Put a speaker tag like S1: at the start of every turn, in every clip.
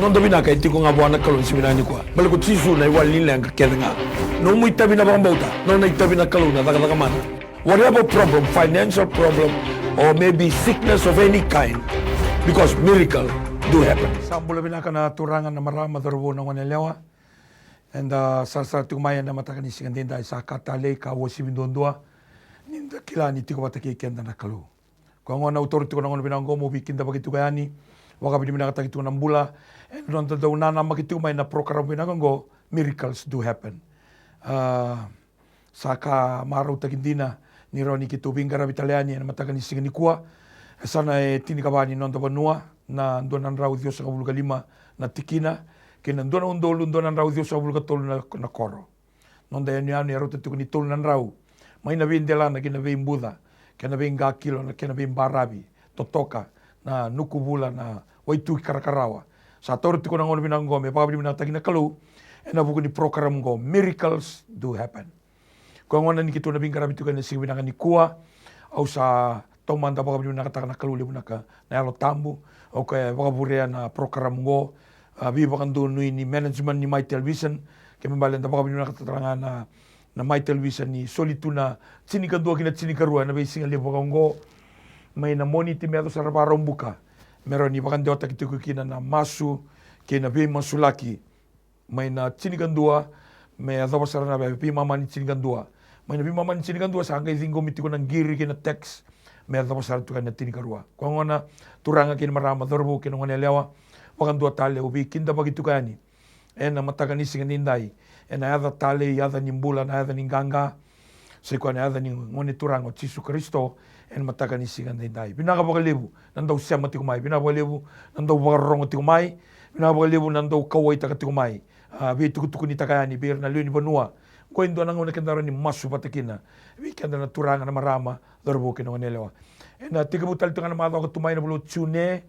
S1: non da binaka iti ko nga buwana kalon si binani ko. Balik ko sisu na iwal nila ang kakeda nga. No mo itabi na bang bauta, no na itabi na kalon na taka mana. Whatever problem, financial problem, or maybe sickness of any kind, because miracle do happen. Sambula binaka na turangan na marama darubo ng wanelewa. And sa tumayan na matakan isigan din dahil sa katale ka wasi bindondua. Ninda kila ni tiko bataki kenda na kalu. Kung ang authority ko ng binanggo mo bikinda bagitu kayani, waka binimina katagito ng bula, and non daw na makitu may na program binanggo, miracles do happen. Saka maraw tagindina ni Ronnie kitubing garab Italiani na matakan isigan ni kuwa. Sana tinikabani non daw banua na doon ang raw Diyos sa kabuluga 5 na tikina. Kaya doon ang doon ang raw Diyos sa kabuluga 3 na koro. Non dayan niya ni Arot ito ni tulun ng raw. May nabing dela na kinabing Buddha. Kinabing Gakilo na kinabing Barabi. Totoka na nukubula na waitu karakarawa. Sa authority ko ng ono binanggo, may pabili minatagin na kalu. E nabuko ni program ko, miracles do happen. Kung ano ni kito nabing karabito ka na sige binangan ni kuwa. O sa tomanda baka bili minakataka na kalu libo na ka na yalo tambu. O kaya baka burea na program ko. Bibakan doon ni management ni My Television. Kaya mabalan na baka bili minakatarangan na My Television ni Solituna sinikadua kinat sinikarua na basing alibo kanggo may na moniti meto sa rabarong buka meron ni bakan diota kitiku kina na masu kina be masulaki may na sinikandua may adawa sa na be mama ni sinikandua may na be mama ni sinikandua sa hanggang zingo mitiko ng giri kina text may adawa sa tu kana tinikarua kung na turanga kina marama dorbo kina ngonelewa bakan dua tale ubi kinda bagitu kani na matakan isingan nindai na ada tale ada nimbula na ada ninganga sekwa na ada ning ngone turango Jesu Kristo en matakan isingan dai binaka bakalibu nandaw siya matikumay binaka bakalibu nandaw bakarong tikumay binaka bakalibu nandaw kaway takatikumay bi tukutuku ni takayani bir na liuni banua ko indo nang ngone kendaro ni masu patakina bi kenda na turanga na marama dorbo kino nelewa en tigabutal tunga na madaw katumay na bulo tune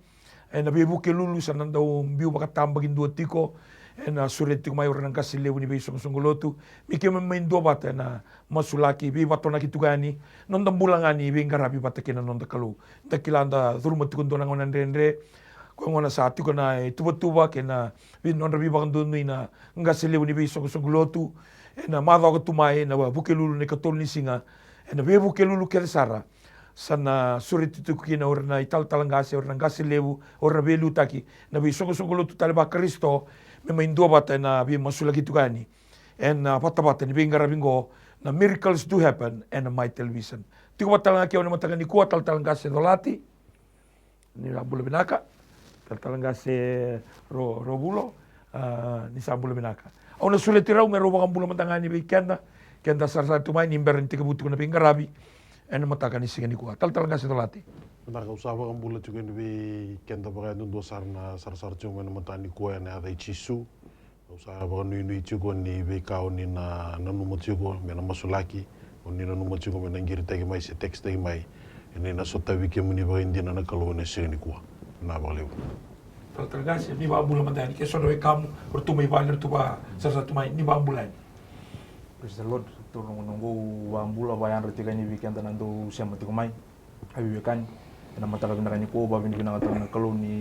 S1: en bibu kelulu sa nandaw biu bakatambagin duwa tiko na sulit ko mayor ng kasilew ni Besong Sunggulotu. Mikyo may dobat na masulaki bi bato na kitugani non dambulangani bi ngarabi batakin non dakalu. Dakilanda durmo tikundo ng onandre ko ngona sa ati ko na tuba kena bi non rabi bakang dunui na ngasilew ni Besong Sunggulotu na madaw ko tumay na bukelulu ni katol ni singa na bi bukelulu sara sana sulit itu kina orna ital talangase orna ngasilew orna belu taki na Besong Sunggulotu talaba Kristo may dua bata na bi masulagi tukani and pata-pata ni bingar bingo na miracles do happen and My Television. Tiko batalang akiaw na matagan ni kuwa tal-talang kasi dolati ni Rambulo Binaka tal-talang kasi Robulo ni Sambulo Binaka. Au na sulit iraw may robang ambulo matangani bi kenda sar-sar tumay ni imberin tika buti ko na bingarabi and matagan ni singa ni kuwa tal-talang kasi dolati.
S2: Benar kau usah bakang bulat juga ni kenta pakai itu dua sarna sar cuma matani kue na ada cisu usah bakang nui juga ni bekau ni na numut juga mena masulaki ni na numut juga mena ngiri tagi mai se teks tagi mai ini na sota wiki muni bakang di na kalau ni sini kue na balik.
S1: Tergasih ni babulan matani kesono kamu bertumai banyak tu ba satu mai ni babulan.
S3: Praise the Lord turun nunggu bambula bayan retika ni weekend nandu siapa tiku mai abibekan na matala binarani ko ba binigana na kalu ni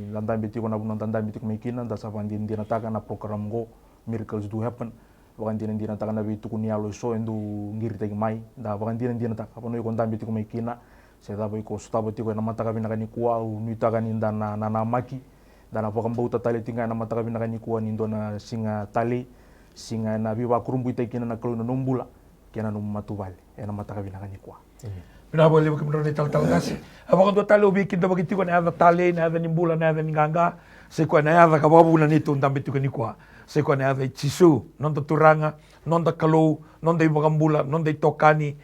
S3: lantai biti ko na bunang tanda biti ko maikina da sa pandin dinataka na program go miracles do happen bakan din dinataka na biti ko nialo so endo ngiri tagi mai da bakan din dinataka pano ko tanda biti ko maikina sa da ko sta biti ko na mataka binarani ko au nuitaga ni na maki da na program bauta tali tinga na mataka binarani ko ni na singa tali singa na biwa kurumbu itakina na kalu na numbula kena num matubal na mataka binarani ko
S1: Pinabali mo kami tal-tal kasi. Abang dua tali ubikin da bagiti ko na ada tali, na ada nimbula, na ada ninganga. Sekwa na ada kababulan nito ang dambit ko ni kwa. Sekwa na ada chisu, non da turanga, non da kalau, non da ibagambula, non da itokani,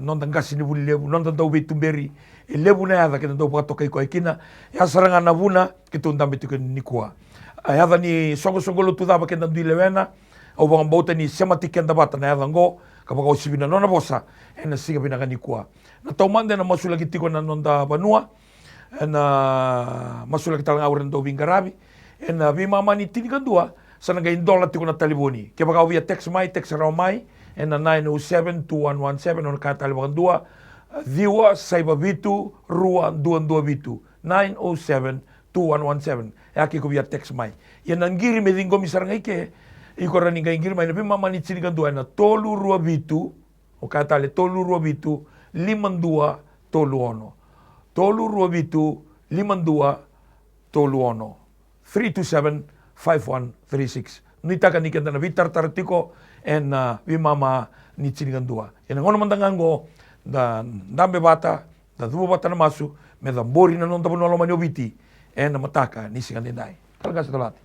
S1: non da ngasi ni bulilebu, non da daw bitumberi. Ilebu na ada kita daw pakatokay ko ikina. Ya sarangan na buna kito ang dambit ko ni kwa. Ada ni songo-songo tu da bakenda duilewena. O bang bauta ni sematikan da bata na ada ngo. Kapag usibina nona bosa, na siga pinakani kuha. Na taumanda na masulagi tiko na nonda banua, na masulagi talang awran do bingarabi, na bimama ni tinikan dua, sa nagayin dola tiko na taliboni. Kaya baka via text raw mai, na 907-2117, na nakatalibakan dua, diwa, saiba bitu, rua, duan bitu, 907 2117 yaki ko biar text mai ya nangiri me dingo misar ngai ke iko rani ngai ngiri mai na mama ni chini kan na tolu rua bitu o kata le tolu rua bitu 52 tolu ono tolu rua bitu 52 tolu ono 327-5136 nita kan ikan na vitar tartiko en vi mama ni chini kan en ngono mandangango dan dambe bata da dua bata na masu me da bori na non tabu noloma nyobiti na mataka ni singan dai kalga setolat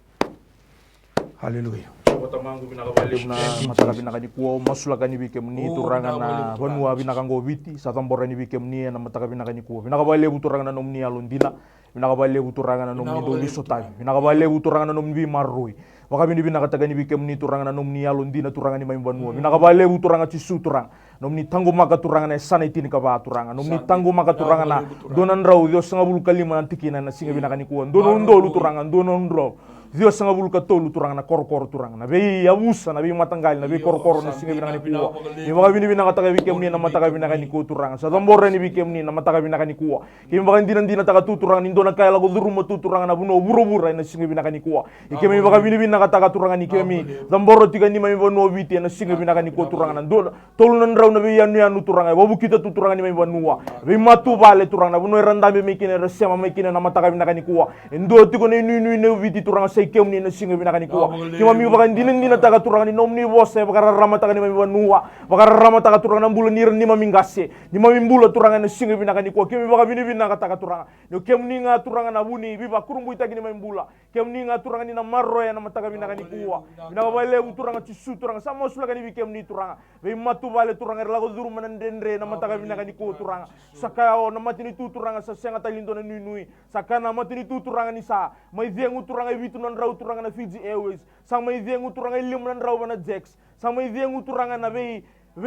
S1: haleluya
S3: Watamangu binakabali na mataka binakani kuo masulakani bikem ni turangan na banua binakango biti satambora ni bikem ni na mataka binakani kuo binakabali buturangan na nomni alundina binakabali buturangan na nomni do bisotabi binakabali buturangan na nomni marrui wakabini binakatagani bikem ni turangan na nomni alundina turangan ni maimbanua binakabali buturangan cisu turang nomni tanggo maka turangan na sana itini kaba turangan nomni tanggo maka turangan na donan rau Dios sangabul kalima nantikina na singa binakani kuo donon do turangan donon rau Dios sanga bulka tolu turang na kor turang na be yabusa na be matanggal na be kor na singa binakani kuwa ni mga bini binakataka bikem ni na mataka binakani ku turang sa tambora ni bikem ni na mataka binakani kuwa kimi baka hindi na taka tuturang nindo na kaya lago durumo tuturang na buno buro-bura na singa binakani kuwa ikemi baka bini binakataka turang ni kemi tambora tiga ni may bano biti na singa binakani ku turang na do tolu na raw na be yanu turang ay babu kita tuturang ni may banua be matu bale turang na buno randambe mikine resema mikine na mataka binakani kuwa ndo tiko na inu biti turang kem ni na singa binakani kuwa kima mi baka dinin taka turangan ni nomni bose baka ramata ni mami banua baka ramata ka turangan ng bulan ni mamingase ni mamimbula turangan na singa binakani kuwa kima baka binibina taka turangan no kem ni nga turangan na buni biba kurumbu itagi ni mamimbula kem ni nga turangan ni na marro ya na mataka binakani kuwa binakabale turangan cisu turangan sama sulaka ni bikem ni turangan be matu bale turangan lago duru manandendre na mataka binakani kuwa turangan sakao na matini tu turangan sa senga talindo na nui sakana matini tu turangan ni sa may diengu turangan bitu rau turangan na Fiji Airways sang may diengu turangan limnan rau na Jex sang may diengu turangan na be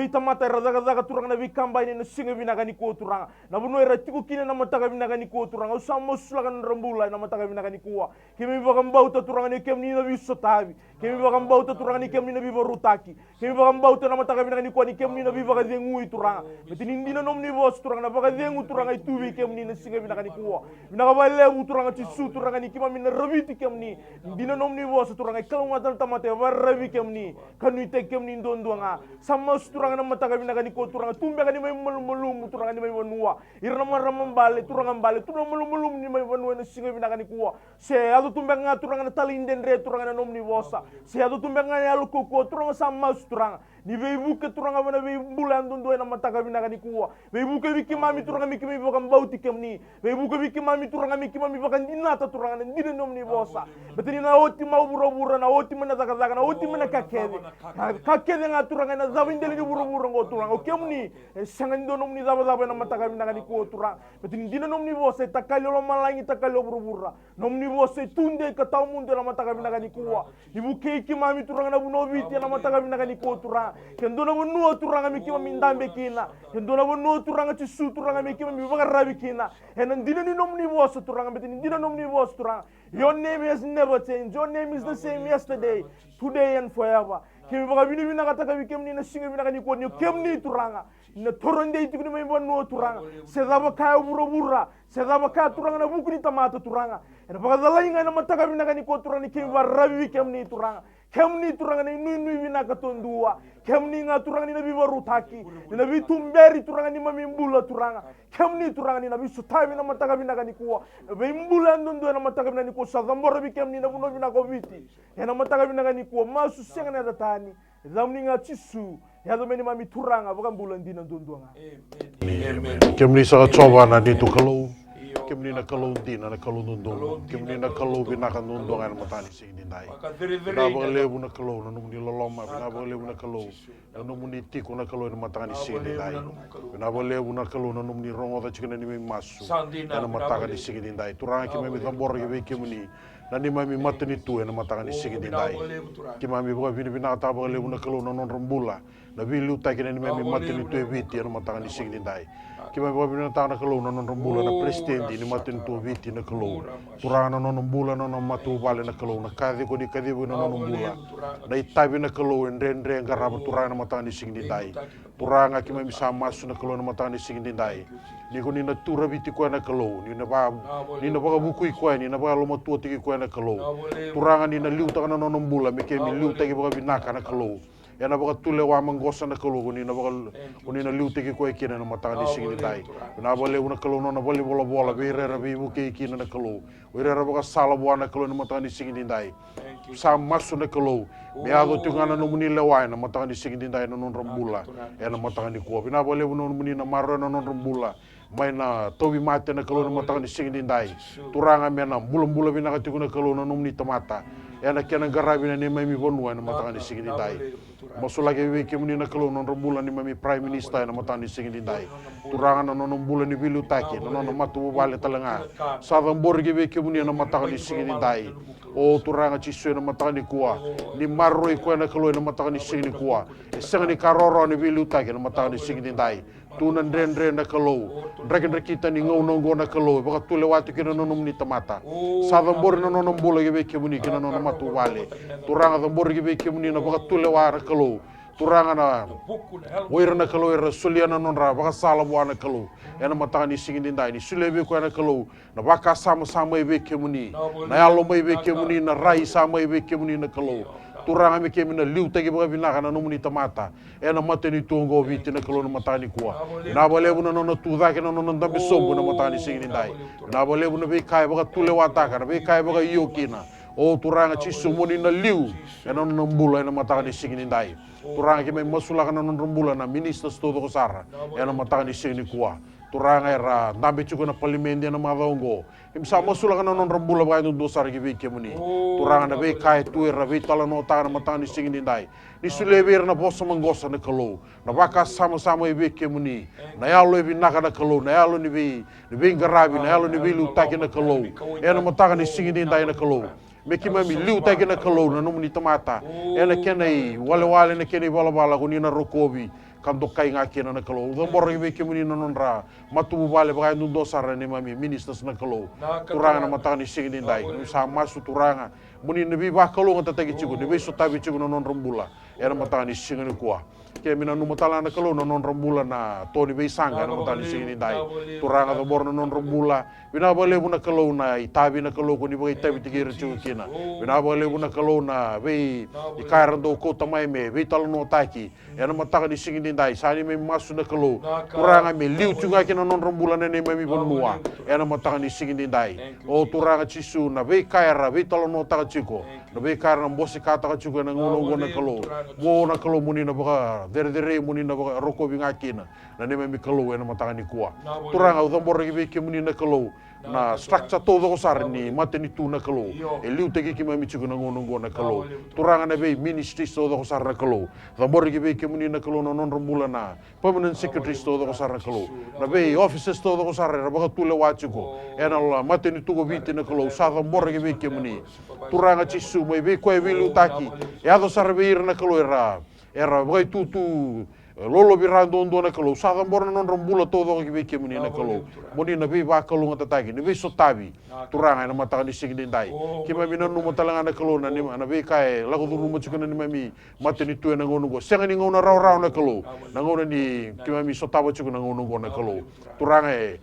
S3: tamata radaga turangan na be kambay na singa binakani ko turangan na buno era tiku kina na mataka binakani ko turangan usama sulakan rambula na mataka binakani ko kimi bakam bauta turangan ni kem ni na bisotabi kimi bakam bauta turangan ni kem ni na biborutaki kimi bakam bauta na mataka binakani ko ni kem ni na bibaka diengu turangan betin hindi na nomni bos turangan na baka diengu turangan itu bi kem ni na singa binakani ko binakabale turangan cisu turangan ni kima min rabiti kem ni dina nomni bos turangan kalunga tal tamate barabi kem ni kanu ite kem ni ndondoanga sama turangan na mataka binakani ko turangan tumbe kani may mulum turangan ni may wanua irna maramam bale turangan mulum ni may wanua na singa binakani ko se ado tumbe nga turangan na talinden re turangan na nomni bosa se ado tumbe nga yalu ko turangan sama turangan ni beibu ke turangan bana beibu bulan tundu na mataka binakani ko beibu ke biki mami turangan miki mi bakam bauti kem ni beibu ke biki mami turangan miki mami bakam inata turangan ndine nomni bosa betini na oti mau bura na oti mana zaka na oti mana kakede nga turangan na zawindeli buru-buru ngo turang o kemni sangan do nomni zaba na mataka binakani ko turang betini ndine nomni bosa takali lo malangi takali lo buru-bura nomni bosa tunde ka taumunde na mataka binakani ko ibu keiki mami turangan na bunobiti na mataka binakani ko turang kendo na bunua turanga miki mamindambe kina kendo na bunua turanga cisu turanga miki mami bagarabi kina and dina ni nomni boss turanga betini dina nomni boss turanga your name has never changed your name is the same yesterday today and forever kemi baga bini bina kata kami kemni na singa bina kani ko ni kemni turanga na toronde itu ni mai banu turanga sedaba kaya bura sedaba kaya turanga na buku ni tamata turanga ena baga zalainga na mataka bina kani ko turanga ni kemi barabi kemni turanga na nui bina katondua kemni nga turanga ni nabi barutaki ni nabi tumberi turanga ni mamimbula turanga kemni turanga ni nabi sutabi na mataka bina kani ko be mbula ndondo na mataka bina ni ko sadambora bi kemni na buno bina ko biti ena mataka bina kani ko masu senga na datani zamni nga cisu ya do meni mami turanga bukan bulan dina ndondo nga
S2: kemni sa coba na dito kalau kemni na kalau dina na kalau ndondo kemni na kalau binaka ndondo nga matani sing dindai na ba lebu na kalau na numuni loloma na ba lebu na kalau na numuni tiko na kalau na matani sing dindai na ba lebu na kalau na numuni rongo da chikena ni masu na matani sing dindai turanga kemmi tambor ke kemni na ni mami matani tu na matani sing dindai kimami ba binaka ta ba lebu na kalau na non rambula na bilu ta kena ni mami matani tu eviti na matani sing dindai kima baka binatang na kalau non rambula na presidente ni matin tu viti na kalau turanga non rambula non matu vale na kalau na kadi ko di kadi non rambula na itabi na kalau endre garaba turanga na matang ni singdi dai turanga kima bisa masu na kalau na matang ni singdi dai ni ko ni na tura viti ko na kalau ni na baka buku ko ni na baka lomo tu tiki ko na kalau turanga ni na liu ta na non rambula me ke mi liu ta ke baka binaka na kalau ya na baka tule wa manggosa na kalau ni na liu tiki ko ikina na matang ni singdi dai na bale una kalau na bale bola be rera be buke ikina na kalau we rera baka sala bua na kalau na matang ni singdi dai sa masu na kalau me ado tungana no muni lewai na matang ni singdi dai na non rambula ya na matang ni ko na bale una muni na marro na non rambula mai na tobi mate na kalau na matang ni singdi dai turanga me na bula bina ka tikuna kalau na muni tamata ya na kena garabi na ni mai mi bonua na matang ni singdi dai masulagi wiki muni na kalau non rambula ni mami prime minister na matang ni singdi dai turanga na non bula ni bilu taki na non matu bale talanga sa borgi wiki muni na matang ni singdi dai o turanga chisu na matang ni kuwa ni marroi ko na kalau na matang ni singdi kuwa senga ni karoro ni bilu taki na matang ni singdi dai tunan dren na kalau dragin kita ni ngau nongo na kalau baka tule watu kina nonom ni tamata sa bor na nonom bula ge wiki muni kina non matu bale turanga borgi wiki muni na baka tule wa na kalau turanga na oira na kalau era suliana non ra baka sala bua na kalau ena matang ni singin dai ni sulebe ko na kalau na baka sama ibe kemuni na yalo mai ibe kemuni na rai sama ibe kemuni na kalau turanga me kemina liu tagi baka binaka na nomuni tamata ena mateni tongo viti na kalau na matani kuwa na bale buna no tu da ke no ndambe sobu na matani singin dai na bale buna be kai baka tule wataka na be kai baka yokina o turanga chisu muni na liu ena no mbula ena matani singin dai turanga ke me masula kana non rumbula na minister todo ko sara ena matani singin kuwa turanga era ndambe chuko na parliament na madaongo imsa masula kana non rumbula ba no dosar ke be muni turanga na be kai tu era be tala no ta na matani singin dai ni suleber na bosa manggosa na kalau na baka sama-sama ibe muni na yalo ibe naka na kalau na yalo ni be garabi na yalo ni be lutaki na kalau ena matanga ni singin dai na kalau me ki mami liu tagi na kalau na nomuni tamata ena kenai wale na kenai bala ko ni na rokobi kando kai nga kena na kalau do borgi be kemuni na nonra matu bale ba ndu dosar ni mami ministers na kalau turanga na matani singin dai sa masu turanga muni nabi ba kalau ngata tagi cigu nabi so tabi cigu na non rambula era matani singin kuwa ke mina no matala na kalau na non rambula na toni be sanga na matani singin dai turanga do bor na non rambula bina bale buna kalau na itabi na kalau ko ni ba itabi tigir cigu kina bina bale buna kalau na be ikaran do ko tamai me be tal no taki era matani singin dai sani me masu na kalau turanga me liu cigu kina non rambula na ne me bonua era matani singin dai o turanga chisu na be kaira be tal no taka chiko na be kaira na bosi kata ka chiko na ngono na kalau mo na kalau muni na baka dere muni na baka roko binga kina na ne me kalau ena matani kuwa turanga o tambor be ke muni na kalau na structure todo ko sar ni mateni tu na kalau e liu tegi ki mami chiko na ngono na kalau turanga na be ministry todo ko sar na kalau tambor be ke muni na kalau non rambula na permanent secretary todo ko sar na kalau na be offices todo ko sar na baka tule wa chiko ena la mateni tu go viti na kalau sa tambor be ke muni turanga chisu mai be ko e vilu taki e ado sar be ir na kalau era vai tu lolo birando ondo na kalau sa tambor non rambula todo ki be ke muni na kalau moni na be ba kalau ngata tagi ni be so tabi turanga na mata ni singin dai ki mami na numo talanga na kalau na ni na be kai lago du numo chukuna ni mami mateni tu na ngono go senga ni ngona raw na kalau na ngona ni ki mami so tabo chukuna ngono go na kalau turanga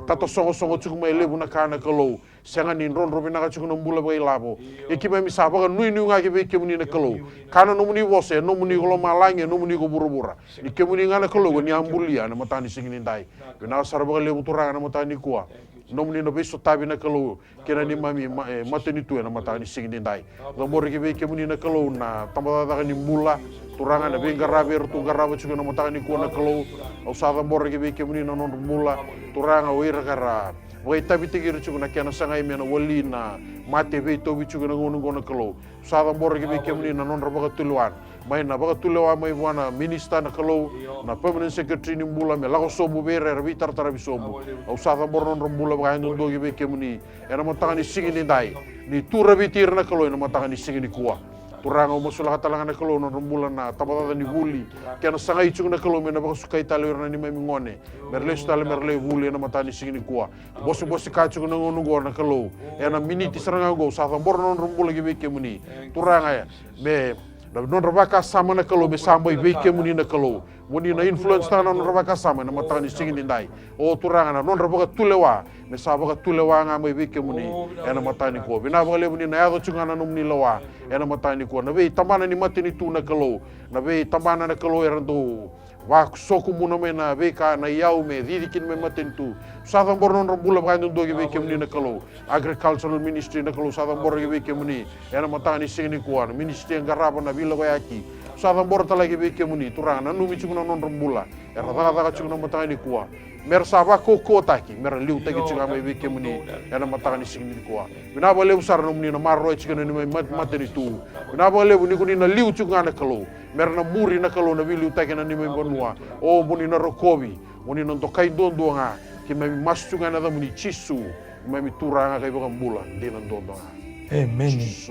S2: tato songo chukuma elebu na kana kalau senga ni ron robina ka chukuna mbula ba ilabo e ki mami sa ba nui nga ki be ke muni na kalau kana no muni wose no muni go malange no muni go burubura ni ke muni ngana kalau ni ambulia na matani singin dai na sarba lebu turanga na matani kuwa no muni no beso tabi na kalau kena ni mami matani tu na matani singin dai do mor ki be ke muni na kalau na tambada ni mula turanga na be garabe tu garaba chukuna matani kuwa na kalau o sa mor ki be ke muni na non mula turanga oira kara wai tabi tigir chukuna kena sangai mena wali na mate be to bi chukuna ngono ngono kalau sa mor ki be ke muni na non raba tuluan mai na baka tulewa mai wana minister na kalau na permanent secretary ni mula me lago sobu bere vitar tarabi sobu au sa tambor non rambula ba ndo do gi be kemuni era matanga ni singin dai ni tura bitir na kalau na matanga ni singin kuwa turanga o masula katalanga na kalau na rumbulan na tapata ni huli kena sanga ichung na kalau mena baka sukai tali na ni ngone merle stale merle huli na matani singini kuwa bosi kachung na ngono go na kalau ena miniti saranga go sa tambor non rumbula gi beke muni turanga ya be non rabaka sama na kalau be sambai beke muni na kalau muni na influence na non rabaka sama na matani singini dai o turanga na non rabaka tulewa me sabaka tulewa nga mai beke muni ena matani ko bina bale muni na yago chunga na numni lawa ena matani ko na be tamana ni matini tu na kalau na be tamana na kalau erando wa soku muna me na be ka na yau me didikin me matentu sadam bornon rambula ba ndo ge beke muni na kalau agricultural ministry na kalau sadam bor ge beke muni ena matani singini ko na ministry ngaraba na bilo yaki sadam bor tala ge beke muni turana numi chuna non rambula era daga chuna matani ko mer saba ko taki mer liu tagi chiga mai beke muni ena matani singini ko bina bale usar no muni na marro chiga ni mai matani tu bina bale buni kuni na liu chunga na kalau mer na muri na kalau na liu tagi na ni mai bonua o muni na rokobi muni non to kai dondo nga ki mai mas chunga na da muni chisu mai mi turanga kai baka mula di na dondo nga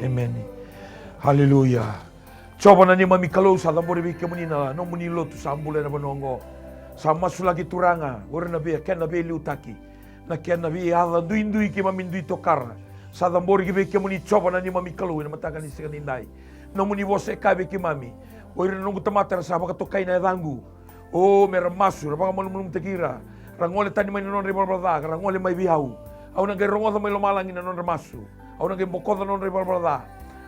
S1: amen haleluya coba na ni mami kalau sa tambore beke muni na no muni lo tu sambule na bonongo sama sulagi turanga ora na be ken na be liutaki na ken na be ala duindui ki mamindui tokar sa dambori ki be ke muni coba na ni mami kalau na matakan ni sekani ndai no muni vose ka be ki mami ora nungu tamata sa baka tokai na dangu o mer masu baka mulum tekira rangole tani mai non ribal brada rangole mai bihau au na ge rongo mai lo malangi na non masu au na ge bokoda non ribal brada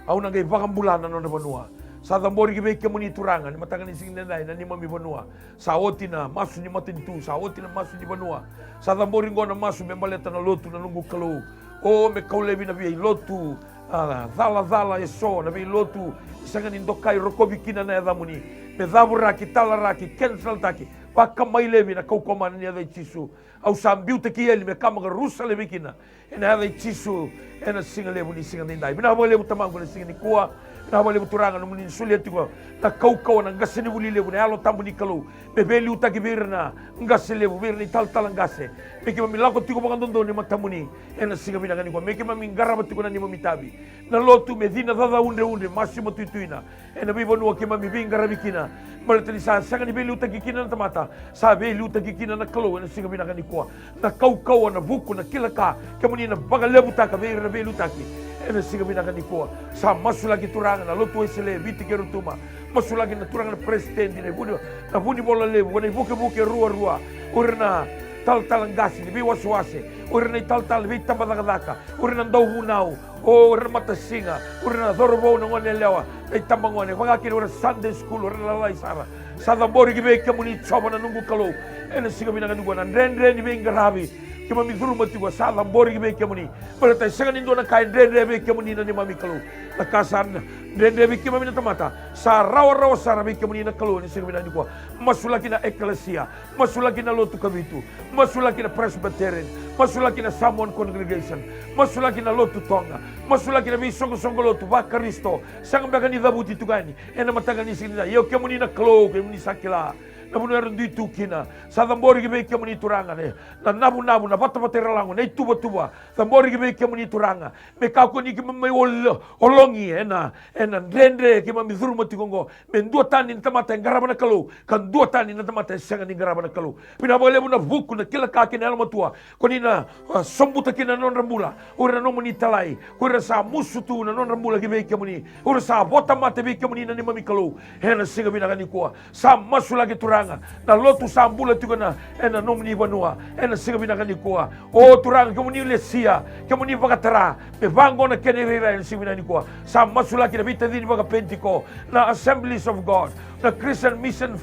S1: au na ge bakambulana non banua sa dambori ki be ke muni turanga ni matakan ni sekani ndai na ni mami banua sa otina masu ni matin tu sa otina masu ni banua sa dambori ngona masu me maleta na lotu na nungu kalau o me kaulebi na bi lotu dala e so na bi lotu sanga ni ndokai rokobi kina na damuni me dabura ki talara ki cancel taki paka mai lebi na kau komana ni ada chisu au sambiu te ki eli me kama ga rusa lebi kina ena ada chisu ena singa lebu ni singa ndai bina bo lebu tamangu ni singa ni kuwa na bo lebu turanga no muni suliati ko na kau na ngase ni buli lebu na alo tambu ni kalau me beli utaki birna ngase lebu birni tal ngase me ki mami lako tiko bangandondo ni matamuni ena singa bina ngani ko me ki mami ngaraba tiko na ni mami tabi na lotu me dina dada unde masimo tuituina ena bibo no ki mami bingara bikina maleteli sa sanga ni beli utaki kina na tamata sa beli utaki kina na kalau ena singa bina ngani ko na kau na buku na kilaka kemuni na bagalebu taka birna beli utaki ena singa bina ngani ko sa masulagi turanga na lotu esele biti kerutuma masulagi na turanga na presidente ne budi na budi bola lebu na buke rua urna tal ngasi ni bi waswase urna tal bi tambadaka urna ndau hunau o remata singa urna dorbo no ngone lewa ai tambangone wangakiri ura Sunday school urna lai sara sada bori ki be kemuni choba na nungu kalau ena singa bina ngani ko na rendre ni be ngarabi kima mi guru mati wa sala bori ki be kemuni pala tai sanga nindo na kai rendre be kemuni na ni mami kalau na kasan rendre be kima mina tamata sa rawa sara be kemuni na kalau ni singa bina ni ko masulaki na eklesia masulaki na lotu kabitu masulaki na presbyterian masulaki na Samoan congregation masulaki na lotu tonga masulaki na bisongo lotu ba Kristo sanga bagani dabuti tugani ena matagani sinina yo kemuni na kalau kemuni sakila na bunar ndi tukina sa dambori ki be kemuni turanga ne na nabu na bata ralango ne tuba dambori ki be kemuni turanga me ka ko ni ki me olongi ena rendre ki mami zuru mati kongo me ndua tani na tamata ngaraba na kalau kan dua tani na tamata sanga ni ngaraba na kalau pina bole na buku na kila ka kina alma tua ko ni na sombuta kina non rambula ora no muni talai ora sa musutu na non rambula ki be kemuni ora sa bota mate be kemuni na ni mami kalau hena singa bina kani ko sa masula ki turanga na lotu sambula tukana ena nomni banua ena singa bina kani ko o turanga kemuni lesia kemuni bakatara pe bango na kenera en singa bina ko sa masula ki bita dini baka pentiko na Assemblies of God na Christian Mission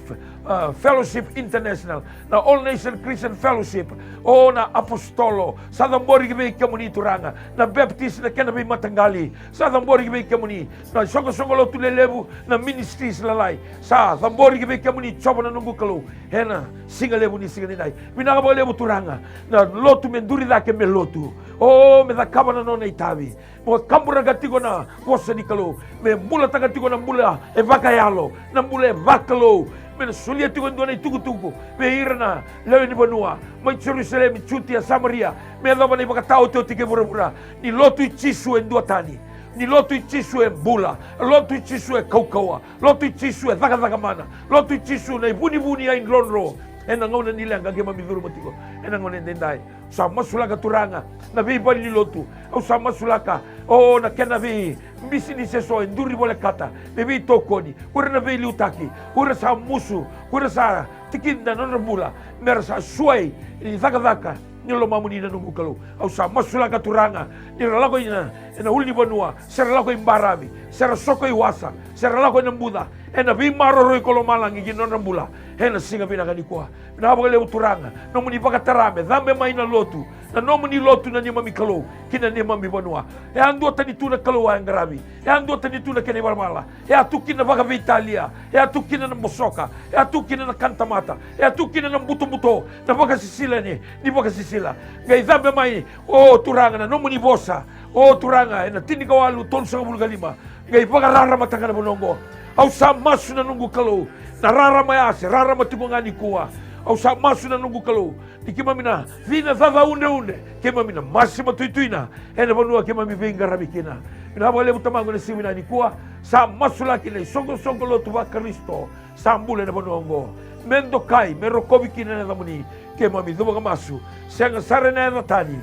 S1: Fellowship International na All Nation Christian Fellowship o na Apostolo sa dambori ki be kemuni turanga na Baptist na kenabi matanggali sa dambori ki be kemuni na songo lotu lelebu na ministries lalai sa dambori ki be kemuni choba na nungu kalau hena singa lebu ni singa ninai binaga bo lebu turanga na lotu menduri da ke melotu o me da kabana no na itabi mo kambura gatigo na wosa ni kalau me mula tagatigo na mula e vakayalo na mula e vakalo men sulia tigo ndona tuku me irna lewe ni banua mai Jerusalem chuti ya Samaria me da bani baka tau te tike bura ni lotu chisu en dua tani ni lotu i tisu e bula, lotu i tisu e kaukaua, lotu i tisu e thaka mana, lotu i tisu na i buni ai lonro, e na ngauna nile anga ke mamidhuru matiko, e na ngauna ndendai, sa masulaka turanga, na vei bali ni lotu, au sa masulaka, o na kena vei, misi ni seso, enduri bole kata, ne vei tokoni, ura na vei liutaki, ura sa musu, ura sa tikinda nona bula, mera sa suai, i thaka, ni lo mamuni na nungu kalau, au sa masulaka turanga, ni ralako ina uli banua, se ralako i mbarabi, se rasoko i wasa, se ralako i nambuda, e na vei maroro i kolomalangi ki nona bula, e na singa vina kanikua, na hapa leo turanga, no muni pakatarame, dhambe mai na lotu, na no muni lotu na nyama mikalo, kina nyama mibanua, e andua tani tuna kalau ang garabi, e andua tani tuna kene barmala, e atukina baka Italia, e atukina na mosoka, e atukina na kantamata, e atukina na buto, na baka sisila ni baka sisila, ngai dhambe mai, o turanga na no muni bosa, o turanga, e na tini kawalu tolu sa kabulugalima, ngai baka rara matanga na bonongo, au sa masu na nungu kalau, na rara mayase, rara matibongani kuwa, au sa masu na nungu kalau, di kima mina vina vava unde, kima mina masi matuituina, ena banua kima mi vinga rabikina. Mina haba lebu tamango na siwina ni kuwa, sa masu laki le, songo lotu wa Kristo, sa mbule na banua ngo, mendo kai, merokobi kina na damuni, kima mi dhubaga masu, sianga sare na ena tani,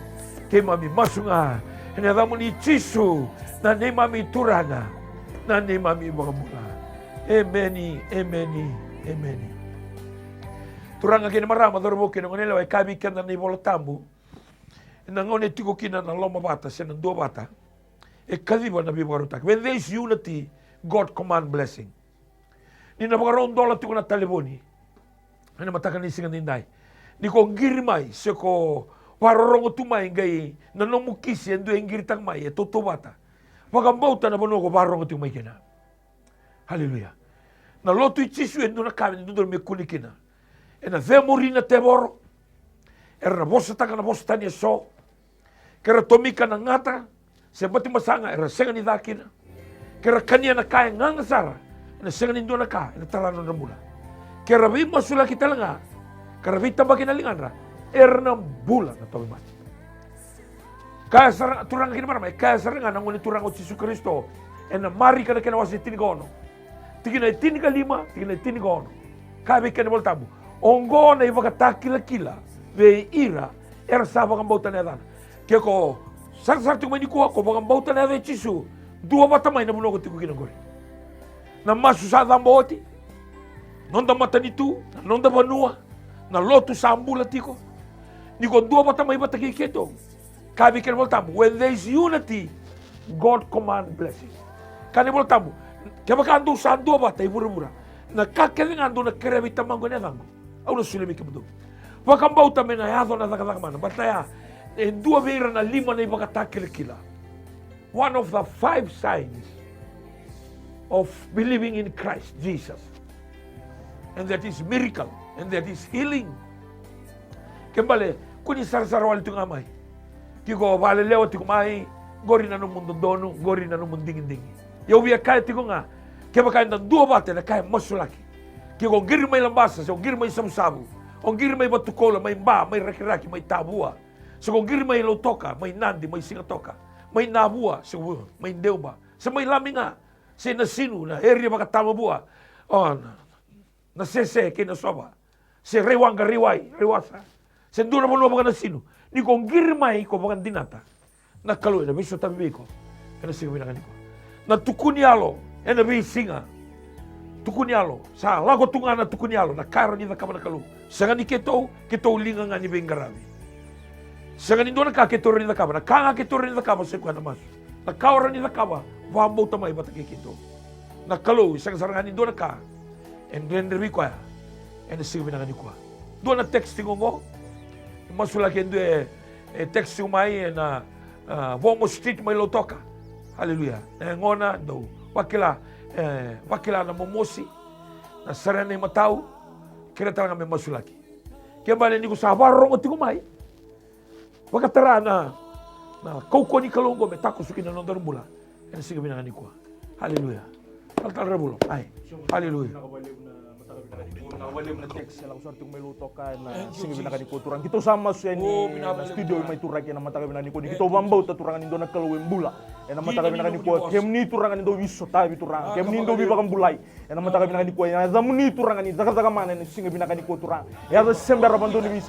S1: kima mi masu nga, ena damuni chisu, na nema mi turanga, na nema mi bagamula. Ameni. Turanga kina marama dorbo kina ngone lewa kabi kena ni bola tambu. Na ngone tiko kina na loma bata sena dua bata. E kadiba na bibaru tak. When there is unity, God command blessing. Ni na bagaron dola tiko na taleboni. Ana mataka ni singa nindai. Ni ko girmai seko warorongo tumai ngai na no mukisi endu engiri tang mai e toto bata. Wagambauta na bono ko warorongo tumai kina. Haleluya. Na lotu i tisu e nuna kame ni nudor me kunikina. E na ve morina te boro. E na bosa taka na bosa tani e so. Kera tomika na ngata. Se bati masanga e na senga ni dakina. Kera kania na kaya nganga sara. E na senga ni ndona ka. E na talano na mula. Kera vi masula kita langa. Kera vi tambaki na lingandra. E na bula na tobi mati. Kaya sarang turanga kina marama. E kaya sarang na ngoni turanga o Jesu Kristo. E na mari kana kena wasi tini gono. Tigina tini ka lima, tigina tini gono. Kabe kena voltamu. Ongona iwa kata kila ve ira era sa bakang bauta na dana. Kaya ko sar tu mani ko bakang bauta na ve chisu. Dua bata mai na buno ko tiku kina gori. Na masu sa damboti. Nonda mata nitu, nonda banua, na lotu sambula tiko. Niko dua bata mai bata kiketo. Kabe kena voltamu. When there is unity, God command blessing. Kani voltamu. Kaya baka ando sa dua bata ibura-bura. Na kakering ando na kerebi tamango na dango. Au na sulemi ke betul. Wakam bauta mena yado na taka mana. Bataya dua beira na lima na ibaka takila. One of the 5 signs of believing in Christ Jesus. And that is miracle. And that is healing. Kembali, kuni sar-sar wali tunga mai. Kiko vale leo tiku mai. Gori na no mundo dono. Gori na no mundo dingin-dingin. Eu via kaya tiku nga. Kaya baka na dua bate na kaya masulaki. Kaya kung giri may lambasa, kung giri may sabu-sabu, kung giri may batukola, may ba, may raki-raki, may tabua. So kung giri may lotoka, may nandi, may singatoka, may nabua, so may deuba. So may lami nga, sa nasinu, na area baka tamabua, na sese, kinasoba, sa rewanga, rewasa. Sa doon naman baka nasinu. Ni kung giri may ko baka dinata, nakaluin, na miso tabi ko, kaya sigabi na kaniko. Na tukunialo, na singa. Tukunialo, sa lago tunga na tukunialo, na karo ni nakama na kalu. Sa nga ni ketou linga nga ni bengarabi. Sa nga ni doon ka ketou ni nakama, na kanga ketou ni nakama sa kuha na maso. Na kaura ni nakama, wambo tamay bataki ketou. Na kalu, sa nga sarang ni doon ka, and then rebi ko ya, and sige na nga ni kuha. Doon na texting ko, masulaki endo texting mai na Vomo Street may lotoka. Haleluya. Ngona do wakila na momosi na sarana matau kira talaga may masulaki. Kaya bali ni ko sa barong oti ko mai. Wakatara na kauko ni kalongo me tako suki na nondar mula. Kaya sige binangani ko. Haleluya. Altar rabulo. Ay. Haleluya. Nakawali mo na text sila kung sarting may luto ka na sige binakani ko turang. Kito sama sa ni studio may turak yan na matagay binakani ko. Kito bambaw ta turangan nindo nagkalawin bula.
S3: ena mataka binakani kuwa kemni turanga ndo wiso tabi turanga kemni ndo bi bakam bulai ena mataka binakani kuwa ya zamuni turanga ni zaga mana ni singa binakani kuwa turanga ya za sembe rabando ni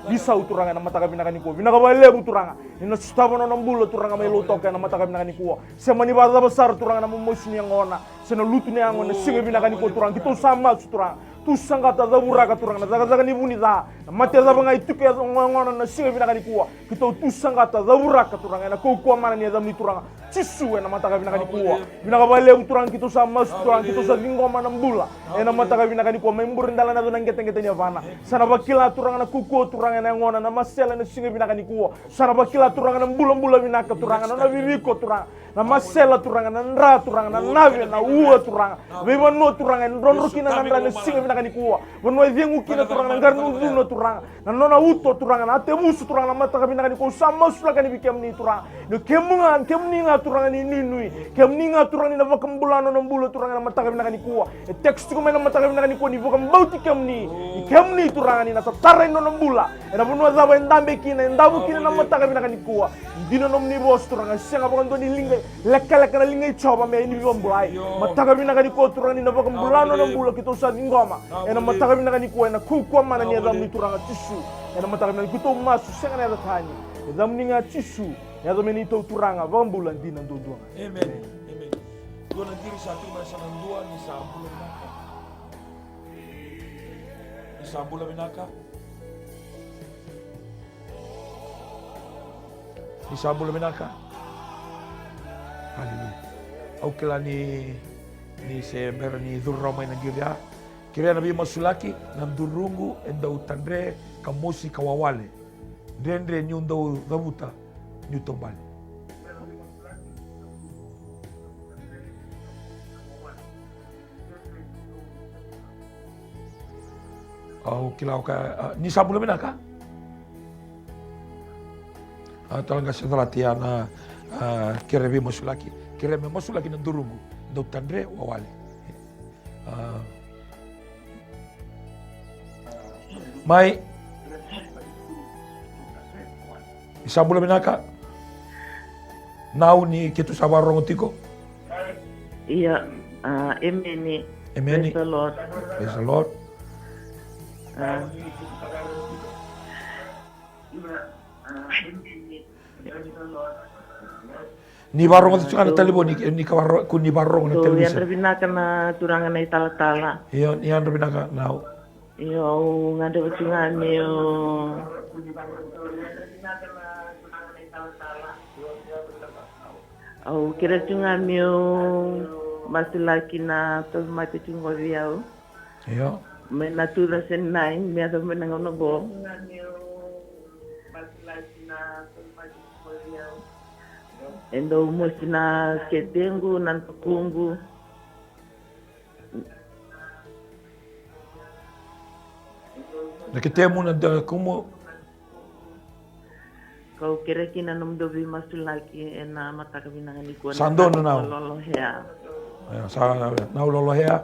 S3: bisau turanga ena mataka binakani kuwa binaka balebu turanga ina stabano nambulo turanga melo toka ena mataka binakani kuwa semani baza besar turanga na momoshini ngona sena lutu ne ngona singa binakani kuwa turanga kito sama turanga tu sangata za buraka turanga zaga ni buni za mate za banga ituke ngona na singa binakani kuwa kito tu sangata za buraka turanga na ko mana ni za mni turanga cisu ena mataka binakani kuwa binaka balebu turanga kito sama turanga kito sa ngoma na mbula ena mataka binakani kuwa membur ndala na ngete nya vana sana bakila turanga na kuku turanga na ngona na masela na singa binakani kuwa sana bakila turanga na mbula binaka turanga na bibiko turanga na masela turanga na ndra turanga na nave na uwa turanga beba no turanga ndronro kina na ndra na singa binakani kuwa bono evengu kina turanga na ngarnu duno turanga na nona uto turanga na temusu turanga na mataka binakani kuwa sama sulaka ni bikemni turanga no kemninga turanga ni ninui kemninga turanga na bakambulano na mbulo turanga na mataka binakani kuwa e text ko mena mataka binakani kuwa ni bokam bauti kemni turanga ni na satara no mbula ena bono zaba ndambe kina ndabu kina na mataka binakani kuwa dino nomni bos turanga senga bokan ni linga leka na linga choba me ni bombrai mataka binakani kuwa turanga ni na bakambulano na mbulo kito sa ngoma ena mataka binakani kuwa na kuku mana ni azam ni turanga tisu ena mataka binakani kuto masu senga na tani azam ni nga tisu ya zameni to turanga bambulan dina ndodwa
S1: amen dona diri satu masa nandua ni sambula binaka haleluya au kila ni se bera ni dhurroma ina giria kiria nabii masulaki na mdurungu enda utandre kamosi kawawale ndendre nyundo dhabuta nyutombali au kila ni sabula binaka talaga sedratiana kirebe masulaki na durungu ndo tandre wawale mai sabula binaka nau ni kitu sabarong tiko
S4: iya emeni praise the Lord
S1: ni barong tu kan talibo ni kawarro kun ni barong na
S4: televisi.
S1: televisi.
S4: Yang terbina na turangan na itala-tala.
S1: Iyo yang terbina now.
S4: Iyo ngada ucingan iyo. Au kira cungan iyo masih laki na tos mati cungo dia.
S1: Iyo.
S4: Menatura senain mi ada menangon bo. Endo musina ketengu nan tukungu.
S1: Nakitemu na kumu.
S4: Kau kira kina nom dobi masul lagi ena mata kabinangan ikuan.
S1: Sando na.
S4: Lolohea.
S1: Sa na lolohea.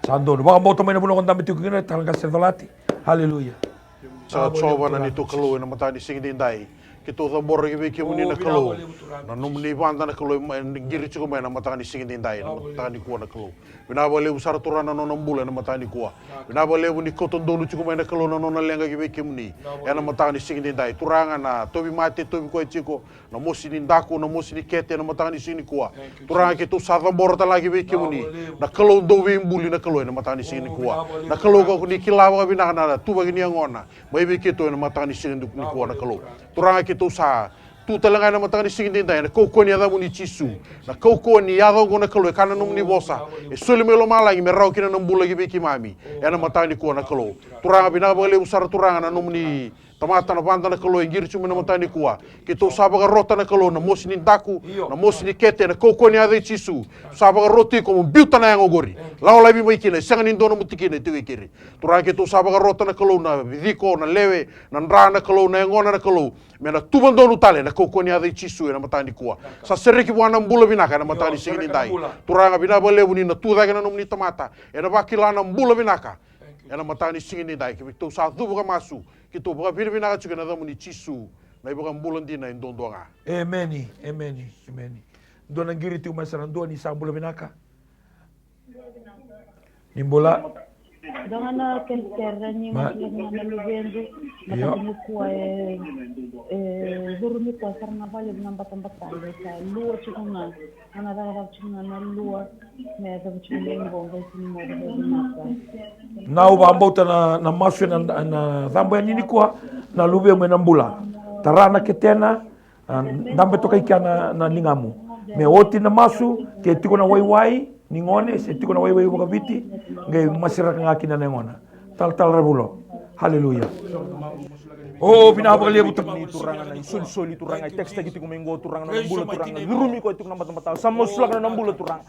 S1: Sando. Baka mo tumay na buno kung dami tikugina talaga sedolati. Hallelujah.
S2: Sa choba na nito kalu na mata ni sing dindai. Kito the bor gibi ki muni na kalu na numni banda na kalu ngiri chuko na mata ni sing dindai na mata ni kuwa na kalu binabale usar turana no nambula na mata ni kuwa binabale ni koton dolu chuko na kalu na no lenga gibi ki muni ya na mata ni sing dindai turanga na tobi mate tobi ko chiko na mosi ni ndako na mosi ni kete na mata ni sing kuwa turanga kito sa the bor ta lagi gibi ki muni na kalu do wi mbuli na kalu na mata ni sing kuwa na kalu ko ni kilawa binaka na tuba ni ngona mai bi kito na mata ni sing kuwa na kalu turanga kito sa tu talanga na matanga ni singin dai na koko ni adamu ni chisu na koko ni adamu gona kalo kana num ni bosa e soli melo mala gi merau kina num bula gi beki mami e na matanga ni ko na kalo turanga bina bale usar turanga na num ni tamata na banda na kalo ngir chuma na matanga ni kuwa kito sabaga rota na kalo na mosi ni daku na mosi ni kete na koko ni adamu chisu sabaga roti ko biuta na yang ogori lao labi mai kina sanga ni dono mutikine tiwi kiri turanga kito sabaga rota na kalo na vidiko na lewe na ndra na kalo na ngona na kalo mena tuban donu tale na koko ni adai chisu na matani kuwa sa sereki buana mbula binaka na matani singini dai turanga bina balebu ni na tuda kana num ni tamata e na bakila na mbula binaka e na matani singini dai ki tu sa tu buka masu ki tu buka bina binaka chuka na damu ni chisu na ibuka mbula ndina indondonga
S1: Amen. ndo nangiri tu masarandua ni sambula binaka. Nimbola
S5: Dangana kelkera ni ngana lubendu matani kuwa zurumi kwa sarna vale namba tambata ka luwa chuna ana dara chuna na luwa me da chuna ngonga sini mo da naka
S1: nau ba ambauta na masu na dhambo ya nini kuwa na lube mwe na mbula tarana ketena ndambe toka ikia na lingamu me oti na masu ke tiko na waiwai ni ngone se tiko na waiwai boka viti ngai masiraka ngaki na ngona tal rebulo haleluya. Oh, binabang liya buta
S3: ni turangan na soli turangan teks tagi kumengo turangan na bula turangan lurumi ko tikuna mata sama sulak na bula turang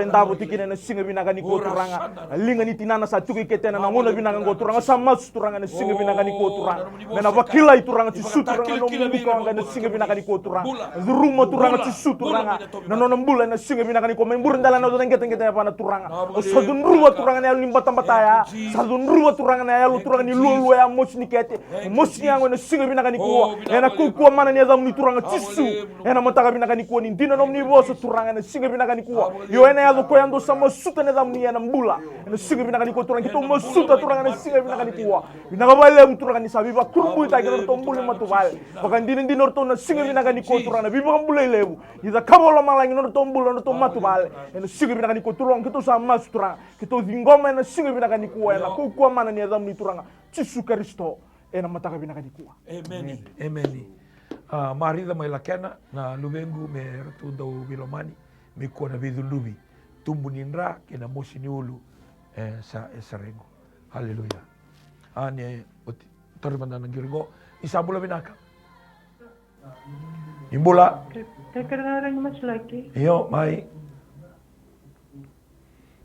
S3: dabo tikina na singa binaga ni ko turangan linga ni tinana sa tuki ketena na ngona binaga ko turangan sama turangan na singa binaga ni ko turang mena wakila turangan ci su turangan no mu ko nga na singa binaga ni ko turang luruma turangan ci su turangan na no bula na singa binaga ni ko membur ndala na do ngeten pa na turangan o sadun ruwa turangan ya limba ya sadun ruwa turangan ya lu turangan ni lulu ya mosni kete yango na singa binaka ni kuwa ena kuwa mana ni azamu ni turanga tisu ena mataka binaka ni kuwa ni ndina nom ni boso turanga na singa binaka ni kuwa yo ena yazo ko yando sama suta na azamu ni ena mbula ena singa binaka ni kuwa turanga kito masuta turanga na singa binaka ni kuwa binaka bale turanga ni sabi ba kurumbu ita kito tombule matubale baka ndina orto na singa binaka ni kuwa turanga biba mbule lebu iza kabola malangi no tombule no matubale ena singa binaka ni kuwa turanga kito sama turanga kito zingoma ena singa binaka ni kuwa ena kuwa mana ni azamu ni turanga tisu Kristo ena mataka binaka ni kuwa.
S1: Amen. Marida mai lakena na lubengu me ratunda Vilomani me kona vidulubi tumbu ninra kena mosi ni ulu sa esarengo. Haleluya. Ane torbanda na giringo isambula binaka. Imbula.
S6: Kira-kira mas lagi.
S1: Iyo mai.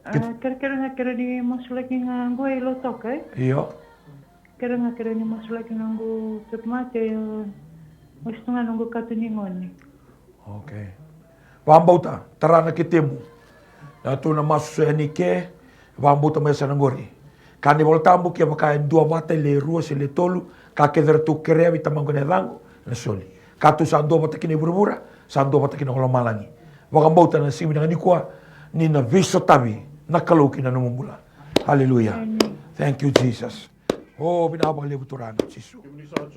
S6: Kira-kira di mas lagi nganggo ilo toke.
S1: Iyo.
S6: Kira ni mas lagi nganggo sepmate gusto nga nunggu katuningon ni.
S1: Okay. Wambauta tarana kitemu. Na tu na masu ni ke wambauta mai sanangori. Kani voltambu ke baka dua bata le rua se le tolu ka ke der tu krea vitamango ne dango na soli. Katu sando bata kini burbura, sando bata kini malangi. Wambauta na simi na nikwa ni na viso tabi na kaluki na numumbula. Hallelujah. Thank you Jesus. Oh, binabang libo turana, Sisu.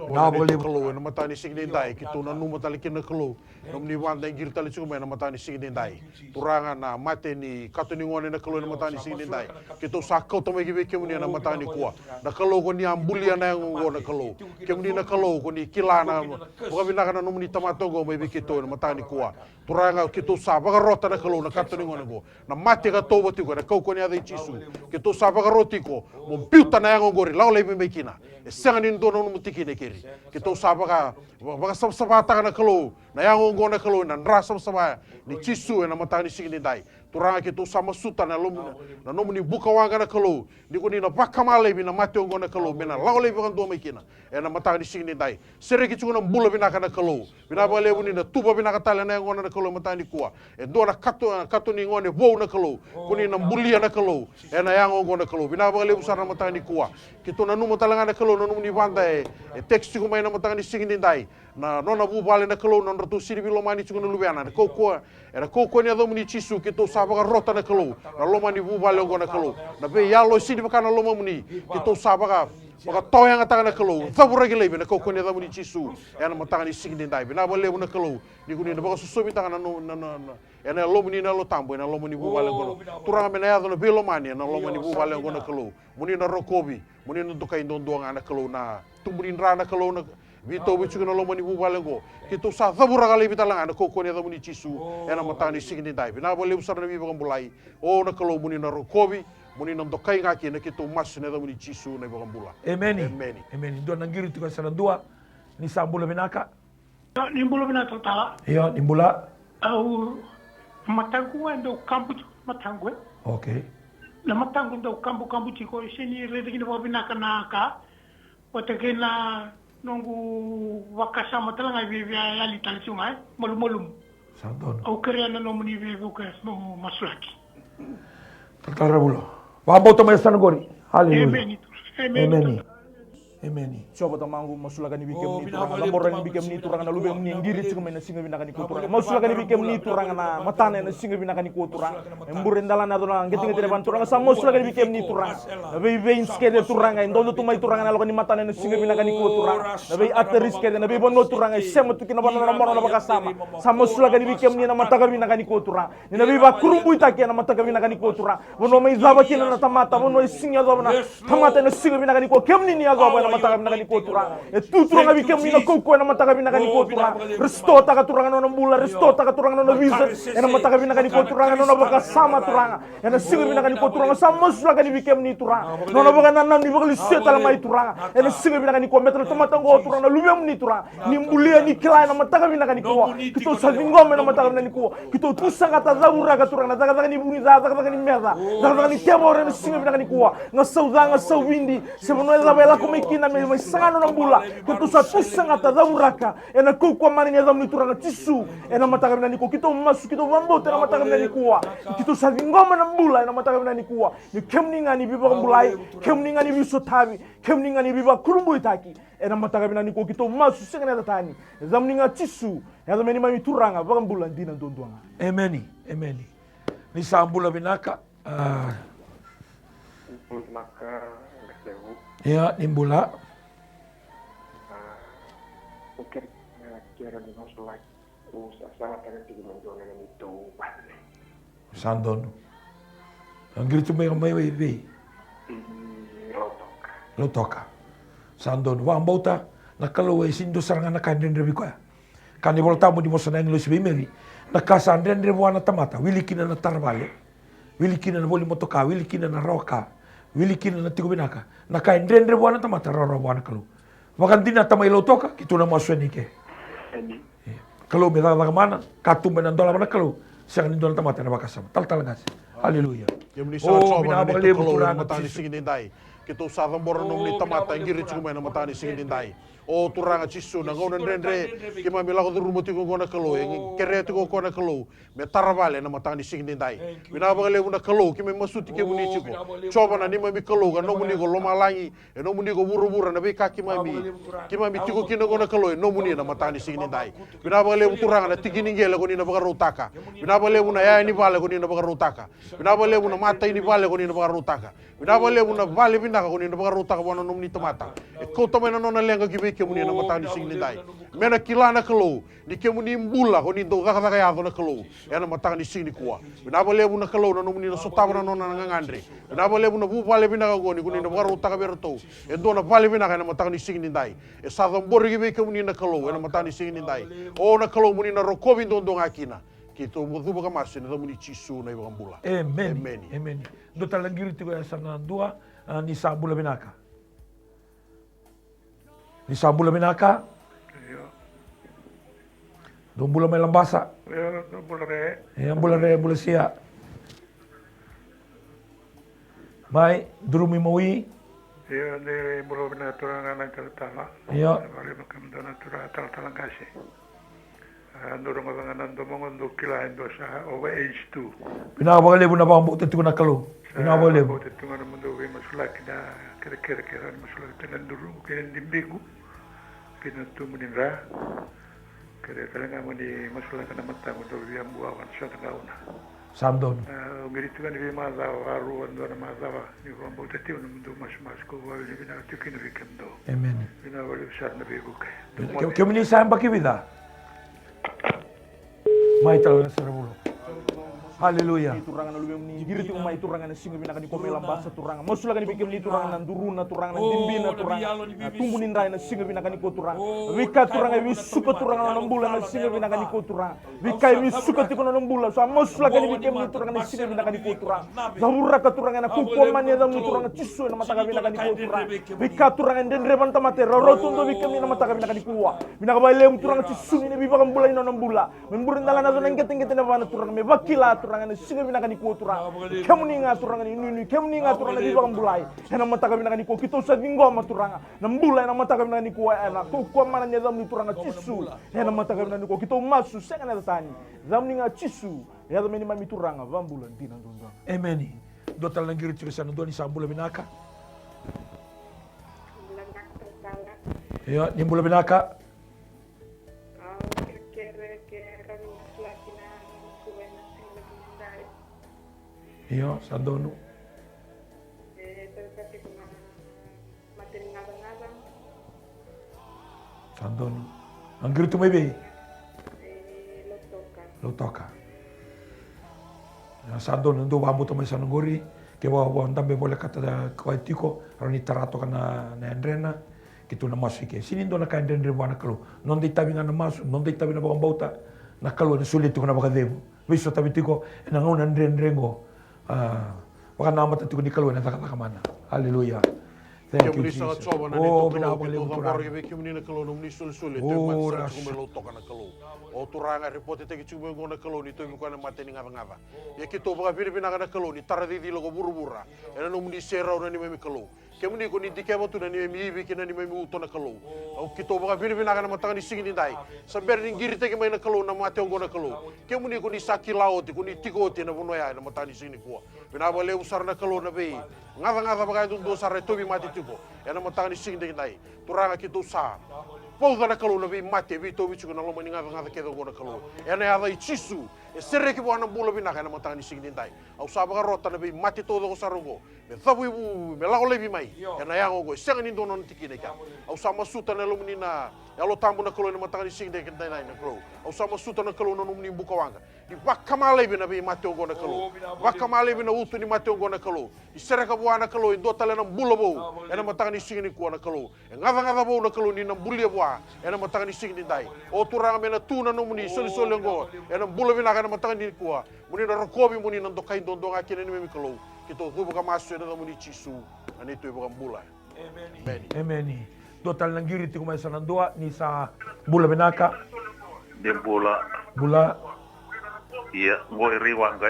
S2: Binabang libo kalau na matani sigdendai kitu na numatali kina kalau nom ni wanda ngir tali cuma na matani sigdendai turanga na mate ni katuni ngone na kalau na matani sigdendai kitu sakau to megi be kemuni na matani kuwa na kalau ko ni ambulia na ngo na kalau kemuni na kalau ko ni kilana ko binaka na nom ni tamato go be kitu na matani kuwa turanga kitu sabaga rota na kalau na katuni ngone go na mate ka to boti ko na kau ko ni ada chisu kitu sabaga roti ko mo piuta na ngo gori law le mekina senganin dono mutiki ne kiri kito sabaga baga sabata na kalau na yango ngona kalau na rasa sabaya ni chisu na matani signi dai turanga kito sama suta na lom na nomni buka wanga na kalau ni ko ni na bakamale bina mate ngona kalau bina lawle bi do mekina na matani signi dai sere ki chuna mbula bina kana kalau bina bale buni na tuba bina katala na ngona na kalau matani kuwa do na kato ni ngone bo na kalau kuni na mbulia na kalau na yango ngona kalau bina bale busana matani kuwa kito na numo talanga na kalau na numni banda teksti ko may na matani signi dai na nona bu bale na kalau non ratu siri Vilomani chuna lubiana na koko era koko ni ado muni chisu kito sabaga rota na kalau na lomani bu bale ngona kalau na be yalo siri bakana loma muni kito sabaga maka toyang atanga na kalau zabura gele na koko ni ado muni chisu ena matanga ni signi dai bina bale na kalau ni kuni na baka susobi tanga na ena lomani na lo tambo na lomani bu bale ngona turanga mena yado na Vilomani na lomani bu bale ngona kalau muni na rokobi muni na dukai ndondoanga na kalau na tumurin rana kalau na Vito bicu na lomani bu balengo kito sa zabura kali bitalanga na koko ni muni chisu ena matani signi dai bina bole usar na biba mbulai o na kalau muni na rokobi muni na dokai ngaki na kito mas na muni chisu na biba mbula amen
S1: do nangiri tu kasana dua ni sambula binaka
S7: nimbula binaka tala
S1: iyo nimbula
S7: au matangu ndo kampu matangu
S1: okay
S7: na matangu ndo kampu chiko sini redikini binaka naka watakena nunggu wakasa matala ngai via ali talsungai malum
S1: santon
S7: au kerana no muni via buka no maslaki
S1: tatara bulo wabo to mai sanagori haleluya amen Amen.
S3: Coba tamangu masulakan ni bikem
S1: Oh,
S3: ni
S1: bina
S3: turang
S1: balik
S3: lamor ni
S1: tamang
S3: bikem ni
S1: masulakan
S3: turang na
S1: ni
S3: lubeng
S1: kuah,
S3: ni
S1: bina
S3: ngiri
S1: balik.
S3: cuma na singa binakan ni
S1: Bina
S3: turang
S1: balik
S3: masulakan ni
S1: makan
S3: bikem ni
S1: rambulan,
S3: turang
S1: bina
S3: na
S1: balik
S3: matane
S1: makan
S3: na singa binakan ni turang
S1: Masulakan na matane.
S3: emburen dalan na turang ngeti ngeti
S1: Bawal
S3: ban turang
S1: turang,
S3: sa masulakan ni
S1: buah,
S3: bikem ni
S1: biko,
S3: turang
S1: masela.
S3: na be vein skede
S1: Sama
S3: turang
S1: masulakan
S3: ay ndondo
S1: turang,
S3: tumay turang na lokani matane na singa binakan ni
S1: Oh,
S3: turang
S1: rasa
S3: na be ateris skede na be bono turang ay sema tukina bana na mono na bakasama sa masulakan ni bikem ni na mataka binakan ni turang ni na be ba kurumbu itaki na mataka binakan ni turang bono may zaba kina na tamata bono singa zaba na tamata na singa binakan ni kem ni zaba na mataka binakan ni turang tuturang abi kem ni na koko na mataka binakan ni turang resto taka turang na bula resto taka turang na visa na mataka binakan ni turang na bakasama turang na singa binakan ni turang sa masulakan ni bikem ni turang no na bakana na ni bakali seta la mai turang na singa binakan ni metal tamata ngo turang na lumem ni turang ni mbulia ni kila na mataka binakan ni kito salvingome na mataka binakan ni kito tusanga ta zabura ka turang na taka taka ni buni za taka taka ni meza taka taka ni temo na singa binakan ni na saudanga sawindi sebenarnya la bela kumikina me sangano na bula kito sa tusanga ta zabura ena kukwa mani ni zamu turanga tisu ena mataka binakan ni kito masu kito mambote na mataka binakan ni kito salvingome na bula ena mataka binakan ni kemninga ni biba bulai kemninga ni bisotabi kemninga ni biba kurumbu itaki ena mataka binakan ni kito masu sengena tatani zamninga tisu ya zameni mami turanga bakambula ndina ndondwanga
S1: Amen. Amen. Ni sambula binaka.
S8: Maka ngaseu
S1: Ya, nimbula.
S8: mungkin kira di masalah usaha sangat ada di menjualnya itu balik
S1: Sandon. Ang grito may may
S8: di lotok
S1: lo toka. Sandon. Wa ambauta nakalo sindo sarangan nakandren rebi ko. Kani volta mo di mo sa English bimeri. Nakasandren rebuana tamata. Wilikina na tarbale. Wilikina na boli motoka. Wilikina na roka. Wilikina na tigubinaka. Nakaindren rebuana tamata rarabuana kalu. Wakandina tamay lo toka kitu na masweni ke. Kalau me dava mana katumbe na dola mana kalau siang ni dola tamata na bakasama. Tal ngas. Haleluya.
S2: Yam ni sa soba na
S1: binabang
S2: nito
S1: libo
S2: kalo na
S1: turang
S2: matani
S1: at
S2: singin dai. Kito sa tambor nung ni tamata ngiri chuma na matani singin dai. O turanga chisu na ngona ndendre kima mila ko rumoti ko ngona kalo kere ko ko na kalo me tarabale na matani singin dai. Binabang lebu na kalo kima masuti ke muni chiko. Choba na ni mami kalo ga no muni ko loma langi e no muni ko buru na be ka kima mi tiko kino ngona kalo no muni na matani singin dai. Binabang lebu turanga na tigini ngela ko ni na baka rutaka. Binabang lebu na ya ni bale ko ni na baka rutaka. Binabang lebu na mata ini bale ko ni na baka rutaka. Binabang lebu na bale binaka ko ni na baka rutaka wana no muni tamata. E ko tamena no na lenga gibi kemuni na matani singin dai. Mena kilana kalo ni kemuni mbula ko ni do kaka ya na kalo. Ya na matani singin kuwa. Binabang lebu na kalo na no muni na sotaba na no na ngandre. Binabang lebu na bu bale binaka ko ni ko ni na baka rutaka berto. E do na bale binaka na matani singin dai. E sa tambor gibi kemuni na kalo na matani singin dai. O na kalo muni na rokobi do ngakina. Kito mutu baka masin na muni chisu na ibang bula.
S1: Amen.
S2: Amen.
S1: Amen. Do talangiri tigo ya sana dua ni sambula binaka. Ni sambula binaka. Do bula may lambasa. Yang bula sia. Mai durumi mawi.
S9: Iya, de bulu bina turang anak tertala.
S1: Iya.
S9: Balik makam dana turang tertala kasih. Andorong abangan andomong untuk kila endosa over age 2.
S1: Binabang lebu na bang bukti tigo na kalo. Binabang lebu.
S9: Bukti tungan mundo we masulak na kira masulak tenan dulu kena dimbigu. Kena tumuninra. Kira nggak mau di masulak na mata mundo we ambuawan sa tagauna.
S1: Sandon.
S9: Ngiri tungan we mazawa aru andora mazawa ni ko bukti tigo mundo mas ko wa ni bina tukin we kendo.
S1: Amen.
S9: Bina wali usar na beguke.
S1: Kemini sayang baki vida. Mai talaga sa rabulo. Haleluya.
S3: Turangan na lumem ni giriti umay turangan na singa binaka ni komela basa turangan masulakan ni bikem ni turangan na duruna turangan na dimbina turangan na tumunin ray na singa binaka ni ko turangan wika turangan wi suka turangan na bulan na singa binaka ni ko turangan wika wi suka ti kono na bulan so masulakan ni bikem ni turangan na singa binaka ni ko turangan zabura ka turangan na kukoman ya ni turangan tisu na mataka binaka ni ko turangan wika turangan den reban tamate rotundo bikem ni na mataka binaka ni kuwa binaka bailem turangan tisu ni bibakam bulan na bula memburin dala na na ngeting na bana turangan me bakila turangan na singa binaka ni ko turangan kemuni nga turangan ni kemuni nga turangan di bang bulai ena mataka binaka ni ko kito sa dingo maturangan nambula ena mataka binaka ni ko ena ko ko mana nya dam ni turangan tisu ena mataka binaka ni ko kito masu senga na tani dam ni nga tisu ya dam ni mami turangan bambula dinan dondon
S1: Amen. Do talangiri tigo sana do ni sambula binaka. Iyo, ni bula binaka. Iyo, Sandonu. Sandonu. Anggir tu maybe. Lotoka. Sandonu ndo wambu to may sanunguri. Kewa ndambe boleh kata kau tiko rani tarato kana na Andrena. Kitu na masu ike. Sini ndo na ka Andrena wana kalu. Non dei tabi ngana masu, non dei tabi na bakang bauta. Na kalu na sulit tiko na bakademo. Wiso tabi tiko na ngau na Andrena ngo. Baka nama tiko ni kalu na takata mana. Hallelujah. Thank you, Jesus. Oh, binabang lewu turang. Oh,
S2: O turanga repote teki cuma ngona kaloni to mi kwana mateni ngava. Ya kito baka pili pina kana kaloni taradi di logo buru-bura. Ena no muni sera ora ni memi kalo. Kemuni ko ni dikemo tu na ni memi ibi kina ni memi uto na kalo. O kito baka pili pina kana matanga ni singini dai. Samber ni ngiri teki mai na kalo na mate ngona kalo. Kemuni ko ni sakilao ti ko ni tiko ti na buno ya na matanga ni singini kuwa. Pina ba le usar na kalo na bei. Ngava baka tu do sar to bi mate tiko. Ena matanga ni singini dai. Turanga kito sa. Pouda na kaluna vi mate vi to vichu na loma ni ngava kedo gona kalu. Ena ada ichisu. E serre ki bona bula bina kana matani singin dai. Au saba rota na vi mate todo go sarongo. Me thabu ibu me lago levi mai. Ena yango go senga ni dono tikine ka. Au sama suta na lomni na yalo tambu na kalu na matani singin dai na kalu. Au sama suta na kalu na nomni buka wanga. Di bakamale bina vi mate gona kalu. Bakamale bina utu ni mate gona kalu. I serre ka buana kalu do tale na bula bo. Ena matani singin ku na kalu. Ngava bo na kalu ni na bulia bo. Ena matanga ni singin dai. O turanga mena tuna no muni soli ngo. Ena bula bina kana matanga ni kuwa. Muni na rokobi muni na dokai dondonga kene ni memi kalo. Kito hubu ka masu ena muni chisu. Ani tu ibu bula.
S1: Amen. Amen. Total nanggiri ti kumay sa nandua ni sa bula binaka.
S9: Di bula.
S1: Bula.
S9: Iya, ngoi riwanga.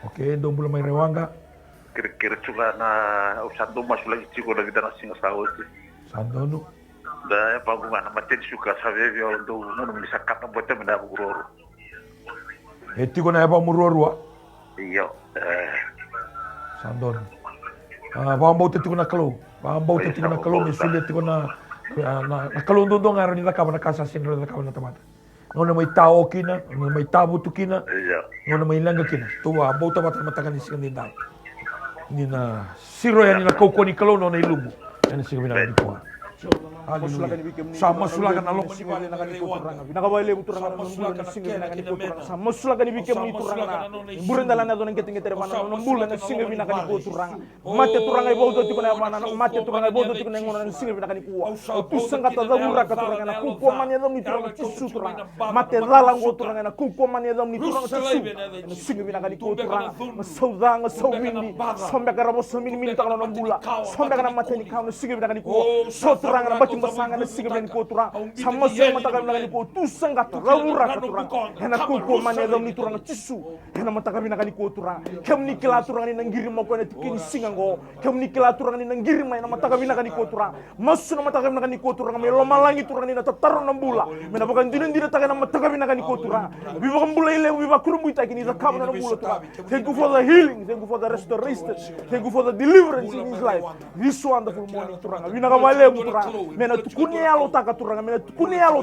S1: Okay, do bula may riwanga.
S9: Kira-kira juga na usando masuk lagi ciko lagi dan singa sawo.
S1: Sandonu.
S9: Da pagungan maten suka sabe yo do ngono mi sakata bote menda buguroro.
S1: Eti ko na ba murorwa.
S9: Iyo.
S1: Sandon. Bambau te tiko na kalo. Bambau te tiko na kalo ni sulit tiko na kalo ndo ngaron ni ka na kasa sinro na ka na tamata. Ngono may tao kina, ngono may tabo tu kina.
S9: Iya.
S1: Ngono may langga kina. Tuwa bau ta mata matakan ni singa dai. Ni na siro ya ni na koko ni kalo no na ilumu. Yan singa bina ni ko. Sama sulakan along
S3: singa na kaniko turanga binakawale turanga no mbula na singa na kaniko turanga sama sulakan ibikem ni turanga buren dalan na don ngete mana no mbula na singa na kaniko turanga mate turanga ibo do tikona mana no mate turanga ibo do tikona ngona na singa na kaniko tu sangata da ura ka turanga na kuko manya do ni turanga tisu turanga mate dalang go turanga na kuko manya do ni turanga tisu na singa na kaniko turanga saudanga sawindi sombe karabo somini min takana no mbula sombe kana mate ni kauna singa na kaniko so turanga na batim basanga na singa ni ko turang sama sama matagal na ko tusang gat rawura ka turang hena ko ko mane dom ni turang tisu hena matagal na ko turang kem ni kila turang ni nangiri mo ko na tikin singa ngo kem ni kila turang ni nangiri mai na matagal na ko turang masu na matagal na ko turang me lomalangi turang ni na tataro na bula me na bagan dinin dina taga na matagal na ko turang bi ba bula ile bi ba kurumbu ta kini za kam na bula turang thank you for the healing, thank you for the restoration, thank you for the deliverance in his life this wonderful morning turang bi na kamale turang me na tukuni alo taka turanga mena tukuni alo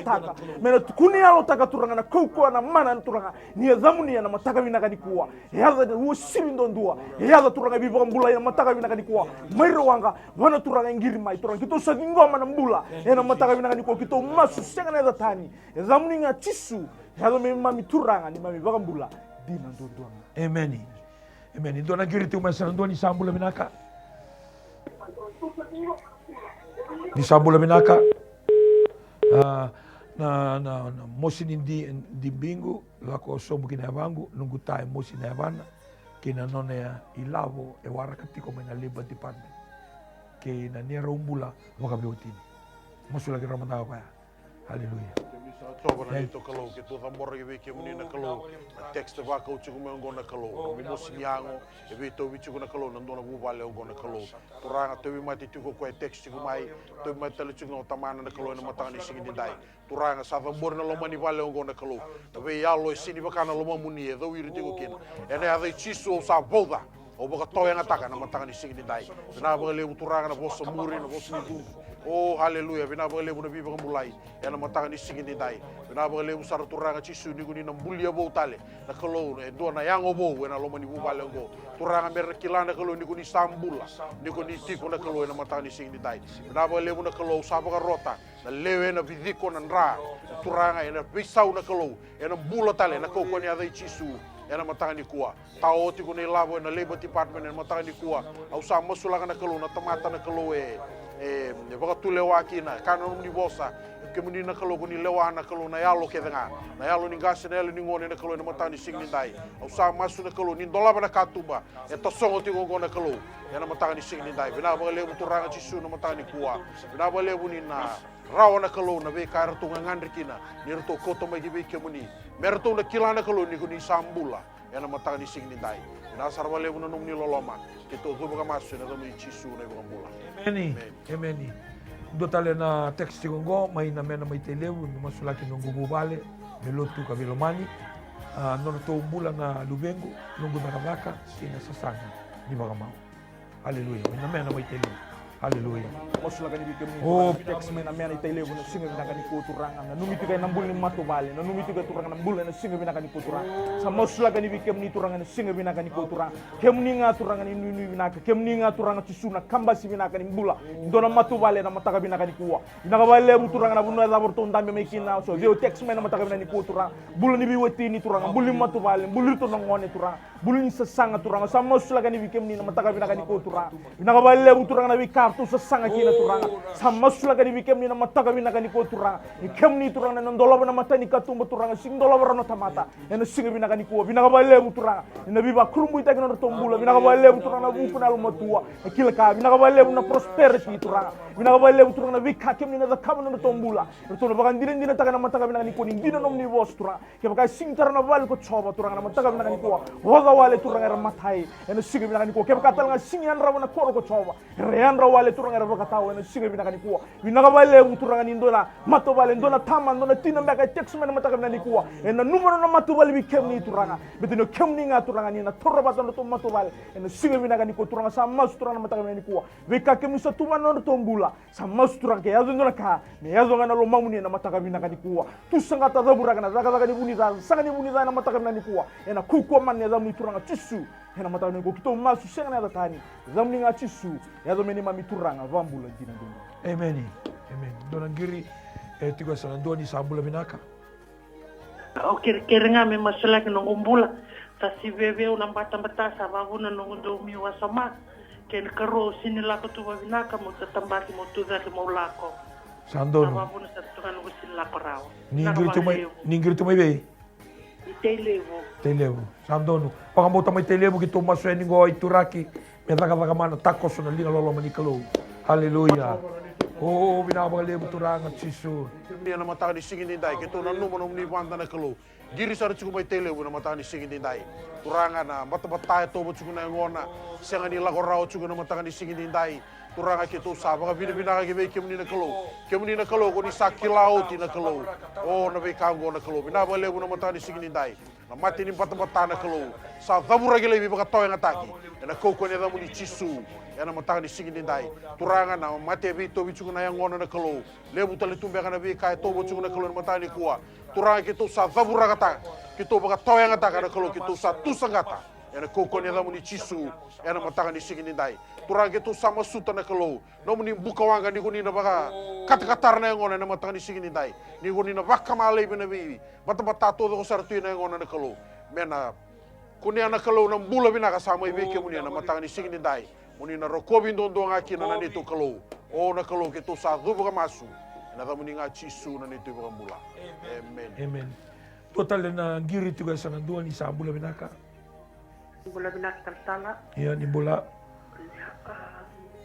S3: taka turanga na koko na mana turanga ni zamuni na mataka bina kanikuwa yaza wo sibindo ndua yaza turanga bibo mbula na mataka bina kanikuwa mairo wanga wana turanga ngiri mai turanga kito sa ngoma na mbula na mataka bina kanikuwa kito masu senga na tani zamuni nga tisu yaza mami turanga ni mami bagambula dina ndondwa.
S1: Amen. Amen. Ndo na ngiri tu masana ndo ni sambula binaka. Ni sambula binaka. Na mosi di bingu lako somo kina bangu nungu tae mosi na bana kina none ya ilavo e waraka tiko mena labor department kina nera umbula waka biotini mosu lagi ramata apa ya. Haleluya.
S2: Coba na ito kalau kita tambor ibe ke munina kalau text ba ka uchi kuma ngona kalau mi mosi nyango ibe to bichu kuna kalau nandona bu vale ngona kalau turanga to bi mati tiko ko text ko mai to bi mati lu no tamana na kalau na matani singi dai turanga sa tambor na lomani vale ngona kalau to be yalo sini bakana loma muni e do wiri tiko ken ene ave chiso sa boda o baka to yang ataka na matanga ni singi dai na ba le turanga na boso muri na boso ni Oh haleluya, bina ba lebu na biba mulai. Ena matanga ni singin ni dai. Bina ba lebu sar turanga chisu ni guni na bulia bo tale. Na kalo e do na yango bo ena lo mani bu bale ngo. Turanga mer kilana kalo ni guni sambula. Ni guni tiko na kalo ena matanga ni singin ni dai. Bina ba lebu na kalo sapa ka rota. Na lewe na vidiko na ndra. Turanga ena bisau na kalo. Ena bula tale na koko ni adai chisu. Ena matanga ni kuwa. Tao ti guni labo ena labor department ena matanga ni kuwa. Au sa masulanga na kalo na tamata na kalo e baka tu lewa kina kana ni bosa ke muni na kalo ni lewa na kalo na yalo ke nga na yalo ni gas na yalo ni ngone na kalo na matani singni dai au sa masu na kalo ni dola na katuba e to songo ti go na kalo ya na matani singni dai bina ba le muturanga chisu na matani kuwa bina ba le buni na rawa na kalo na be kar tu ngandri kina ni to koto mai be ke muni merto na kilana kalo ni kuni sambula ya na matani singni dai na sarwa le buni ni loloma ke to go ba masu na mi chisu na be ngula
S1: Emeni. Do tale na teksti gongo mai na mena mai televu no masulaki no gugu vale melotu ka vilomani no to umbula na lubengo nungu na ravaka ina sasanga ni bagamao. Haleluya. Na mena mai televu. Haleluya.
S3: Masulaka ni bikem ni teks mena mena televu no singa bina kani kuturanga na numiti kay nambul ni matu vale na numiti kay turanga nambul na singa bina kani kuturanga sa masulaka ni bikem ni turanga na singa bina kani kuturanga kem ni nga turanga ni nunu bina kem ni nga turanga tisuna kamba si bina kani mbula ndona matu vale na mataka bina kani kuwa ina ka vale bu turanga na bunna labor to ndambe mai kina so dio teks mena mataka bina ni kuturanga bulu ni biweti ni turanga bulu matu vale bulu to ngone turanga bulu ni sasanga turanga sa masulaka ni bikem ni na mataka bina kani kuturanga ina ka vale bu turanga na bika tu sasanga kina turanga sama sulaka ni bikem ni na mataka bina kani ko turanga ni kem ni turanga na ndola na matani katumba turanga sing dola warano tamata ena singa bina kani ko bina ka bale bu turanga ina biba krumbu ita kina tombula bina ka bale bu turanga bu kuna matua kila ka bina ka bale bu na prosperity turanga bina ka bale bu turanga na bika kem ni na zakama na tombula to na bakan dilin dina taka na mataka bina kani ko ni dina nom ni bos turanga ke baka sing tarana val ko choba turanga na mataka bina kani ko hoga wale turanga matai ena singa bina kani ko ke baka talanga singan rawana ko ko choba rean wale turanga raka tawo na singa bina kani kuwa bina bale turanga ni ndona mato bale ndona tama ndona tina mbaka text mena mataka bina ni kuwa ena numero na mato bale bi kem ni turanga betino kem ni nga turanga ni na torra batano to mato bale ena singa bina kani ko turanga sa mas turanga mataka bina ni kuwa beka kem sa tuma no to mbula sa mas turanga ya ndona ka me ya zonga na lo mamuni na mataka bina kani kuwa tu sanga ta zabura kana zaka ni buni za sanga ni buni za na mataka bina ni kuwa ena kuko man ya zamu turanga tisu ena mataka ni ko kito masu senga na tani zamu nga tisu ya zo meni mami turanga vambula dina dina.
S1: Amen. Amen. Dona ngiri tigo sana doni sambula binaka.
S10: O kiringa me masulaki no umbula ta si bebe una mbata sa vavuna no ndo mi wasama ken karo sini lako tu binaka mo tambati mo tu dali mo lako.
S1: Sandono.
S10: Vavuna sa tu kan usin lako raw.
S1: Ningiri tu mai be. Televo. Sandono. Pangamota mai televo ki to masweni ngo ituraki. Me daga mana takos na linga lolo manikalo. Haleluya. Oh, binabang lebu turanga chisu.
S2: Ni na mataka ni singin dai ke to na numo ni banda na kalo. Giri sar chuko mai tele na mataka ni singin dai. Turanga na mata to bo chuko na ngona. Senga ni la korao chuko na mataka ni singin dai. Turanga ke to sa ba bina ke be kemni na kalo. Kemni na kalo ko ni sakilao ti na kalo. Oh, na be kango na kalo. Binabang lebu na mataka ni singin dai. Na mati ni bata na kalo. Sa dabura ke lebi baka toy ngataki. Na koko ne damu ni chisu. Yana mataka ni singin dai turanga na mate bi to bichu na yangono na kalo lebu tale tumbe kana bi kai to bichu na kalo na matani kuwa turanga kitu sa zabura kata kitu baka toya ngata kana kalo kitu sa tusangata yana koko ne damu ni chisu yana mataka ni singin dai turanga kitu sa masuta na kalo no muni buka wanga ni kuni na baka kata na yangono na mataka ni singin dai ni kuni na baka male bina bi bata to ko sartu na yangono na kalo mena kuni ana kalo na bula bina ka sama ibe ke muni na mataka ni singin dai muni na rokobi ndondo ngaki na nito kalo o na kalo ke to sa dubu ka masu na da muni nga chisu na nito ba mula amen
S1: total na ngiri tu sa nandua ni sa bula binaka
S10: tartala
S1: ya ni bula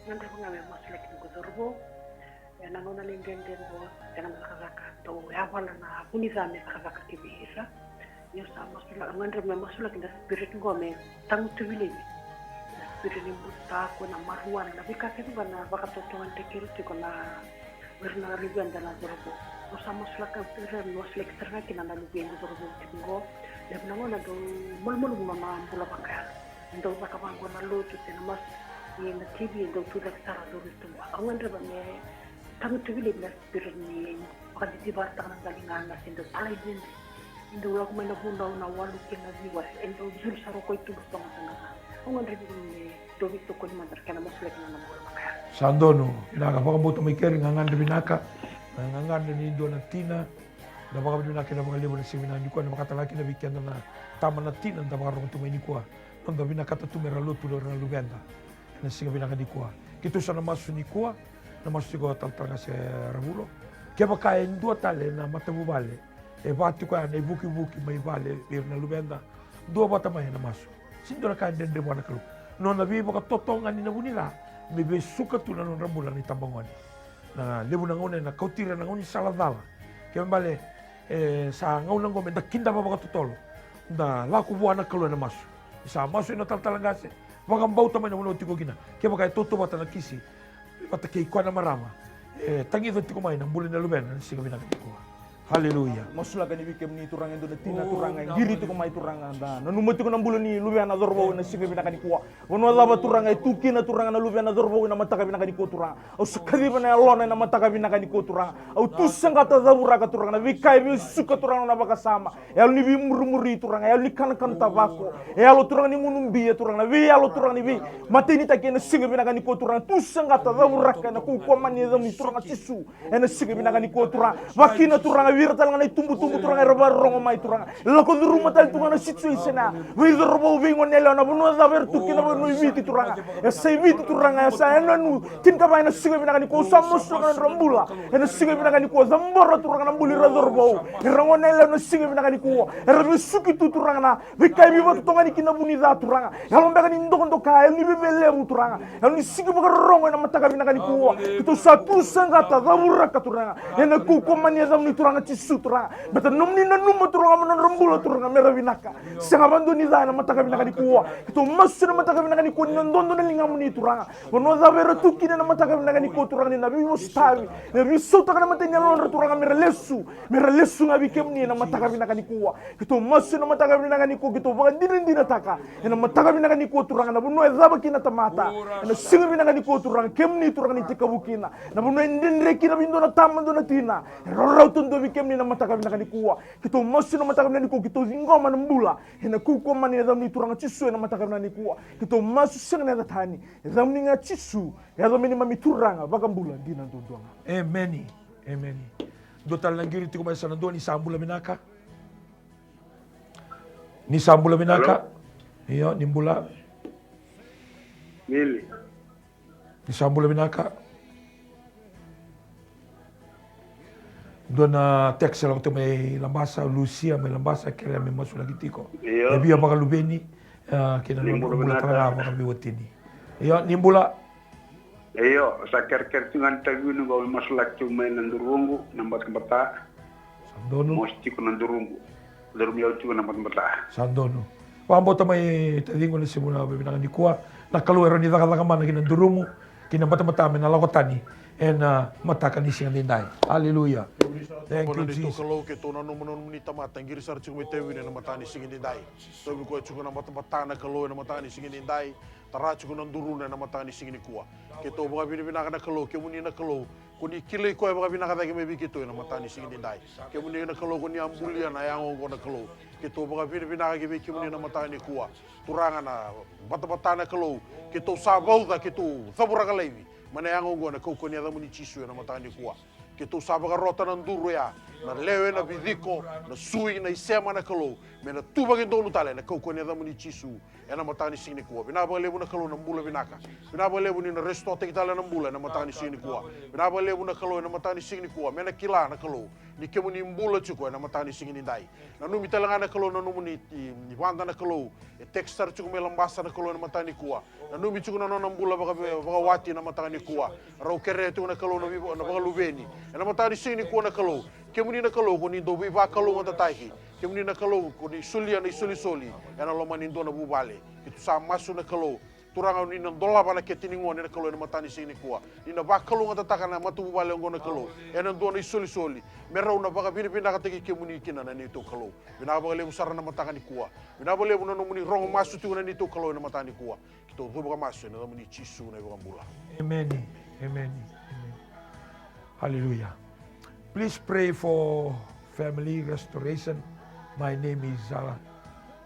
S10: nanda nga me maslek ko dorbo ya na nona lingenden bo ya na makaka to ya wala na kuni sa me makaka kibisa yo sa maslek ngandre me maslek na spirit ngome tang tuwili Spirit buta ko na maruan na bika ke ba na baka totongan security ko na berna ribuan dana zorbo usama sulaka no selek terna kina na lubi ngo zorbo tingo le na ngona do mulmul mama bula bakal ndo baka bango na lo tu tena mas ni na TV ndo tu da tara do ristu angan re ba me tangan tu bilik na spirit ni makaditibar tangan galingan na sindo talay din indo wala ko may nabunda na walu kina viwas indo jul sa rokoy tu gusto nga tangan ang andre ni dobi to ko ni mandar kana masulak na namol makaya
S1: Sandono nakapakabuto may kering hangan binaka hangan ni do na tina na baka binaka na mga libo na siminan ni ko na makatalaki na bigyan na tama na tina na baka ron tumay ni ko nanda binaka ta tumera lutu do na lugenda na singa binaka di ko kito sa namasu ni ko na masu ko taltanga se rabulo ke baka en dua tale na matabu bale e bati ko na buki mai bale bir na lugenda dua bata mai na masu sindora ka dende bona kalu non na baka totongan ni na bunila me be suka tu na non rabula ni tambangoni na lebu na ngone na kautira na ngoni saladala ke mbale sa ngona ngome da kinda baka totolo da laku buana kalu na masu sa masu na taltalangase baka bauta mai na uno tiko gina ke baka toto bata na kisi bata ke ikwana marama tangi do tiko mai na mbule na luben na singa bina ko haleluya
S3: masula kan ibi kem ni turang endo tina turang giri tu mai turang anda na numati ko nambulu ni lubiana dorbo na sibe bina kan ko wono laba turang ai tukina turang na lubiana dorbo na mataka bina kan ko turang au sekali bina lona na mataka bina kan ko turang au tusanga ta zabura ka turang na vikai bi suka turang na baka sama ya ni bi murmuri turang ya ni kan tabako ya lo turang ni munumbi ya turang na vi ya lo turang ni vi matini ta kena sibe bina kan ko turang tusanga ta zabura ka na ko mani ni turang tisu ena sibe bina kan ko turang vakina turang wir tal ngana tumbu turang roba rongo mai turang la ko duru matal tungana situation na wir robo wingo nelo na bunu za ber tukina bunu viti turang ya sai viti turang ya sai nanu tin ka baina sigo bina kan ko samos ngana rombula ena sigo bina kan ko zamboro turang na mbuli robo rongo nelo na sigo bina kan ko rebe suki tu turang na vikai bi waktu ngani kina buni za turang ya lombe kan ndoko ka ni bebele mu turang ya ni sigo ba rongo na mataka bina kan ko itu satu sangata zabura ka turang ena ku ko mani za ni turang tisu turang beta numni na numu turang amana rambula turang mera binaka sanga bando ni zana mataka binaka di kuwa to masu na mataka binaka di kuwa ndondo na linga muni turang wono za vera tukina na mataka binaka di kuwa turang ni nabi mustawi nabi sota kana matenya lon turang mera lesu ngabi kemni na mataka binaka di kuwa to masu na mataka binaka di kuwa to baga dina taka na mataka binaka di kuwa turang na bunu za bakina tamata na singa binaka di kuwa turang kemni turang ni tikabukina na bunu ndendre kina bindo na tamando na tina rorau tundo kemni na mataka bina kan kuwa kito masu na mataka bina ko kito zingoma na mbula hena kuko mani na ni turanga chisu na mataka bina kuwa kito masu sanga na tani zamni nga chisu ya zamni mami turanga baka mbula dina ndonga
S1: amen dotal langiri tiko mai sana do ni sambula binaka iyo ni mbula
S11: mili
S1: ni sambula binaka dona teks lang tu may lambasa Lucia may lambasa kaya may masu lagi tiko lebih apa kalau beni kena mula tengah apa kami watini iyo nimbula
S11: sakar tungan tagu nu bawa masulak cuma nandurungu nambat kembata
S1: sandono
S11: mosti ko nandurungu darum yaw cuma nambat kembata
S1: sandono pambo tamay tadingo na simula bibinangan di kuwa nakaluero ni takatakamana kinandurungu kinamata-mata na lakotani en matakan ni singa dinday. Hallelujah. Thank you Jesus.
S2: Kalau kita nanu menuni tamata ngiri sar cuma tewi na matani singa dinday. Sabi ko cuma na mata na kalau na matani singa dinday. Tara cuma nanduru na matani singa ni kuwa. Kita baga binibina na kalau kemuni na kalau kuni kile ko baga binaka tagi mebi kito na matani singa dinday. Kemuni na kalau kuni ambulia na yango ko na kalau. Kita baga binibina gibi kemuni na matani kuwa. Turanga na bata na kalau kita sabau da kita sabura kalevi. Mana yang ongo na kau ni ada muni chisu na matani kuwa. Kita sabaga rota na nduru ya na lewe na bidiko na sui na isema na kalau mena tuba gendolu tale na kau ni ada muni chisu na matani sini kuwa. Binaba lebu na kalau na mbula binaka. Binaba lebu ni na resto te kita na mbula na matani sini kuwa. Binaba lebu na kalau na matani sini kuwa. Mena kila na kalau ni kemu ni mbula chuko na matani sini dai. Na numi talanga na kalau na numuni ni wanda na kalau textar chuko melambasa na kalau na matani kuwa. Na numi chuko na mbula baga wati na matani kuwa. Rau kere tu na kalau na baga lubeni. Na matani sini kuwa na kalau. Kemu ni na kalau ko ni dobi ba kalau ngata taiki. Kemu ni na kalau ko ni sulia na soli. Na loma ni dona bubale. Itu sa masu na kalau. Turanga ni na dola bana ketiningo na kalau na matani sini kuwa. Ni na ba kalau ngata taka na matu bubale ngona kalau. Na dona soli. Merau na baga bini kateki kemu ni kina na ni to kalau. Bina baga lebu sarana mataka ni kuwa. Bina baga lebu na numuni rongo masu tu na ni to kalau na matani kuwa. Kito baga masu na numuni chisu na baga mbula.
S1: Amen. Amen. Hallelujah. Please pray for family restoration. My name is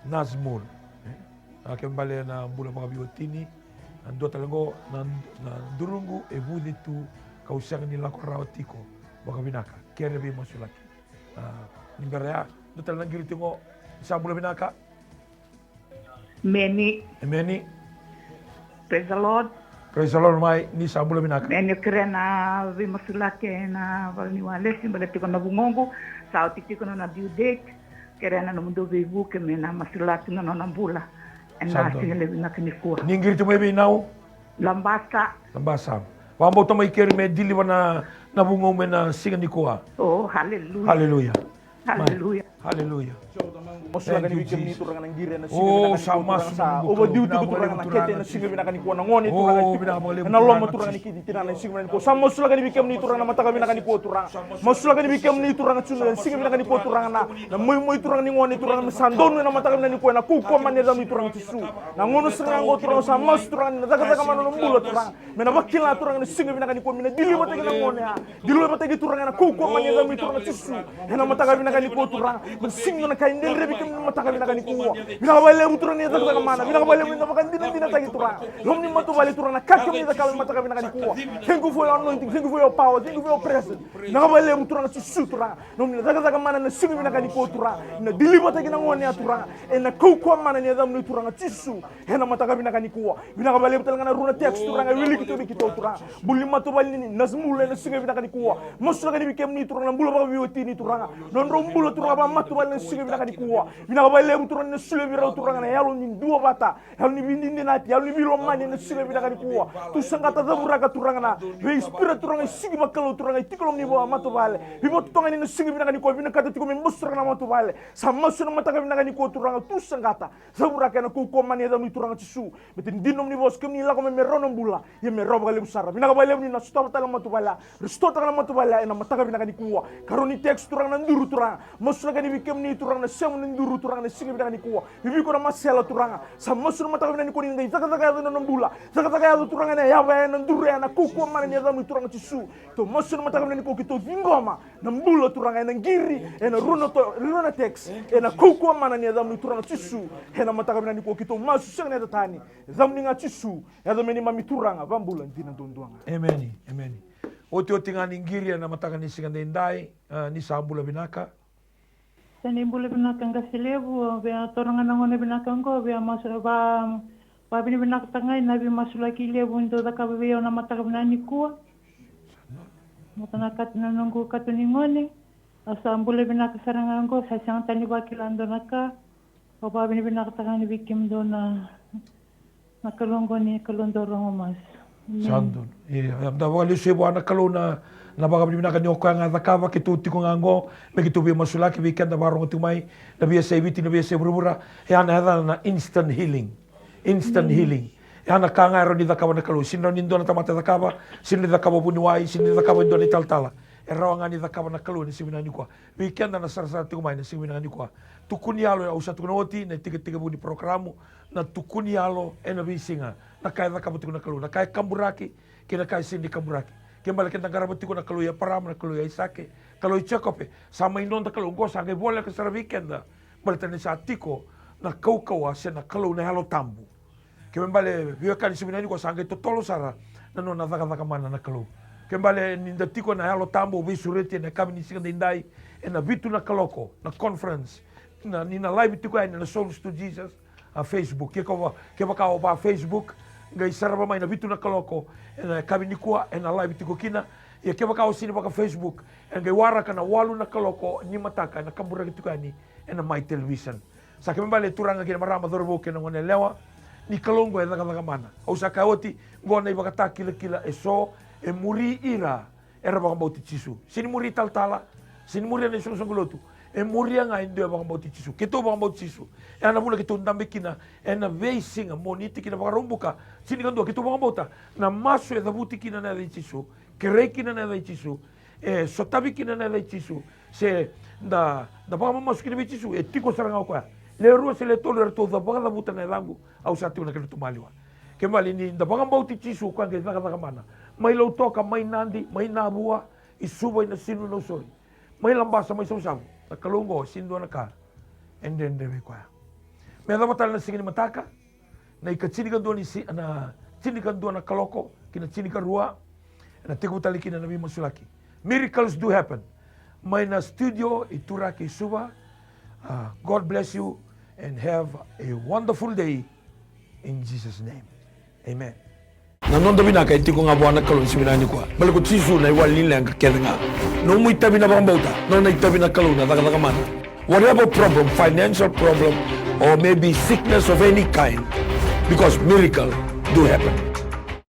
S1: Nazmul. Kembali na bula mga biotini. Ando talago na durungu e vudi tu kausang nila ko rawatiko. Baka binaka. Kere bi masulaki. Nimberea. Do talaga giliti ngo sa bula binaka.
S6: Many.
S5: Praise the Lord.
S1: Praise the Lord, mai ni sa bula binaka.
S5: Many krena vi masulake na valniwale simbalati ko na bungongo sa otiki ko na biudek krena no mundo vivu ke mena masulake na nambula. Na singele na kinikua.
S1: Ningiri tu maybe now?
S5: Lambasa.
S1: Wambo to may keri me dili na bungo me na singa nikua.
S5: Oh, hallelujah.
S1: Hallelujah.
S5: Hallelujah.
S1: Hallelujah.
S3: Masula gani wikem ni turang nang gira na
S1: Oh,
S3: sama sa over duty ko turang na kete na singa bina kaniko na ngoni turang na lo mo turang ni kiti tina na singa bina ko sama masula gani wikem ni turang na mata bina kaniko turang masula gani wikem ni turang na tsunga singa bina kaniko turang na moy turang ni ngoni turang na sandon na mata bina kaniko na kuko man ni dami turang tisu na ngono singa ngo turang sa mas turang na daga man no mulo turang mena wakila turang na singa bina kaniko mina dili mata gina ngoni ha dili mata gi turang na kuko man ni dami turang tisu na mata bina kaniko turang singa na kain del rebi mata bina kaniko bina bale turang ni daga mana bina bale ni makan dina tagi turang lom ni matu bale turang na kakyo ni daga mata bina kaniko thank you for your anointing, thank you for your power, thank you for your presence na bale turang na tisu turang lom ni daga mana na singa bina kaniko turang na dili mata gina ngoni ya turang na kuko man ni dami turang na tisu na mata bina kaniko bina bale betal ngana runa text turang na wili kito turang buli matu bale ni nasmule na singa bina kaniko mosra gani bikem ni turang na bula ba bioti ni turang non rombulo turang ba matu bale singa bina kaniko bina bale turang na sule bira turang na yalo ni dua bata yalo ni bindi ni nati yalo ni bilo mani na singa bina kaniko tu sangata zabura ka turang na be spirit turang sigi bakalo turang tikolom ni bo matu bale bibo tonga ni singa bina kaniko bina kata tiko me mosra na matu bale sama suna mata bina kaniko turang tu sangata zabura ka na kuko mani da ni turang tisu betin dinom ni bos kem ni la ko me ronom bula ye me roba kali usara bina bale ni na sto tala matu bala sto tala matu bala na mata bina kaniko karoni text turang na nduru turang mosra ka ni bikem ni turang na sem na nduru turang na singa bina kaniko bibi ko na masela turang sama suna mata bina kaniko ni ngai zaka na bula zaka ya turang na ya ba na nduru na kuko mani ni da ni turang tisu to mosra mata bina kaniko kito vingoma na mbula turang na ngiri na runa text na kuko mani ni da ni turang tisu na mata bina kaniko kito masu sanga na tani zamni nga tisu ya da meni mami turanga vambula ndina ndondoanga
S1: amen oti ngani ngiri na mata ni singa ndai ni sambula binaka
S6: Sani bule binaka ngasilebu bea torangan ngone binaka ngo bea masuk ba bini binaka tangai nabi masula kilebu ndo da kabe na mata kabnani kuwa mutana katina nungu katuni ngone asambule binaka saranga ngo sasang tani bakilando naka ba bini binaka tangai bikim do na nakalongo ni kalondoro mas
S1: Sandon. Da wali sebo ana kalona na baga bina kan yoka nga zakava ke tu tiko ngango me ke tu bi masula ke weekend da baro tu mai na bi se biti na bi se burubura ya na instant healing ya na kanga ro ni zakava na kalu sinno ni ndona tamata zakava sinno zakava buni wai sinno zakava ndona taltala erawa ngani zakava na kalu ni simina ni kwa weekend na sar tu mai ni simina ni kwa tukuni alo ya usa tukunoti na tiga buni programu na tukuni alo ena bisinga na kai zakava tu na kalu na kai kamburaki kina kai sindi kamburaki kembali kita garabati ko na kalu ya param na kalu ya isake kalu ya chekope sama inonda kalu go sangai bola ke sara weekend balta ni satiko na kau ase na kalu na halo tambu kembali viakan simina ni ko sangai totolo sara na no na zaka mana na kalu kembali ni ndatiko na halo tambu visureti na kabini singa ndai na vitu na kaloko na conference na ni na live tiko na Souls to Jesus a Facebook ke ka ba Facebook ngai saraba mai na vitu na kaloko na kabini kuwa na live tiko kina ya ke baka usini baka Facebook ngai waraka na walu na kaloko ni mataka na kambura gitu kani na my television sa ke mbale turanga kina marama dorbo ke ngone lewa ni kalongo e daga mana o sa kaoti ngona i baka takila eso e muri ira era baka bauti tisu sini muri taltala sini muri na sungolotu e muria nga indo baka bauti tisu keto baka bauti tisu e ana bula keto ndambe kina e na veising moniti kina baka rumbuka sini kando keto baka bauta na maso e dabuti kina na tisu kere kina na tisu e sotabi kina na tisu se da baka maso kina tisu e tiko saranga kwa le rua se le tolera to da baka dabuta na langu au satu na keto maliwa kembali ni da baka bauti tisu kwa nge daga mana mai lo toka mai nandi mai nabua isuba na sinu no soy. May lambasa may sausam. Nakalungo sindo na ka. And then rebe kwa. May dapat na singin mataka. Na ikachinikan doon na chinikan doon na kaloko. Kina chinikan rua. Na tikutali kina nabi masulaki. Miracles do happen. May na studio itura ki suba. God bless you and have a wonderful day in Jesus' name. Amen. Nanondo binaka iti ko nga buwan na kalun si binani ko. Balikot sisu na iwalin lang kakeda nga. No mo itabi na bang bauta. No na itabi na kalun na takatakamana. Whatever problem, financial problem, or maybe sickness of any kind, because miracle do happen.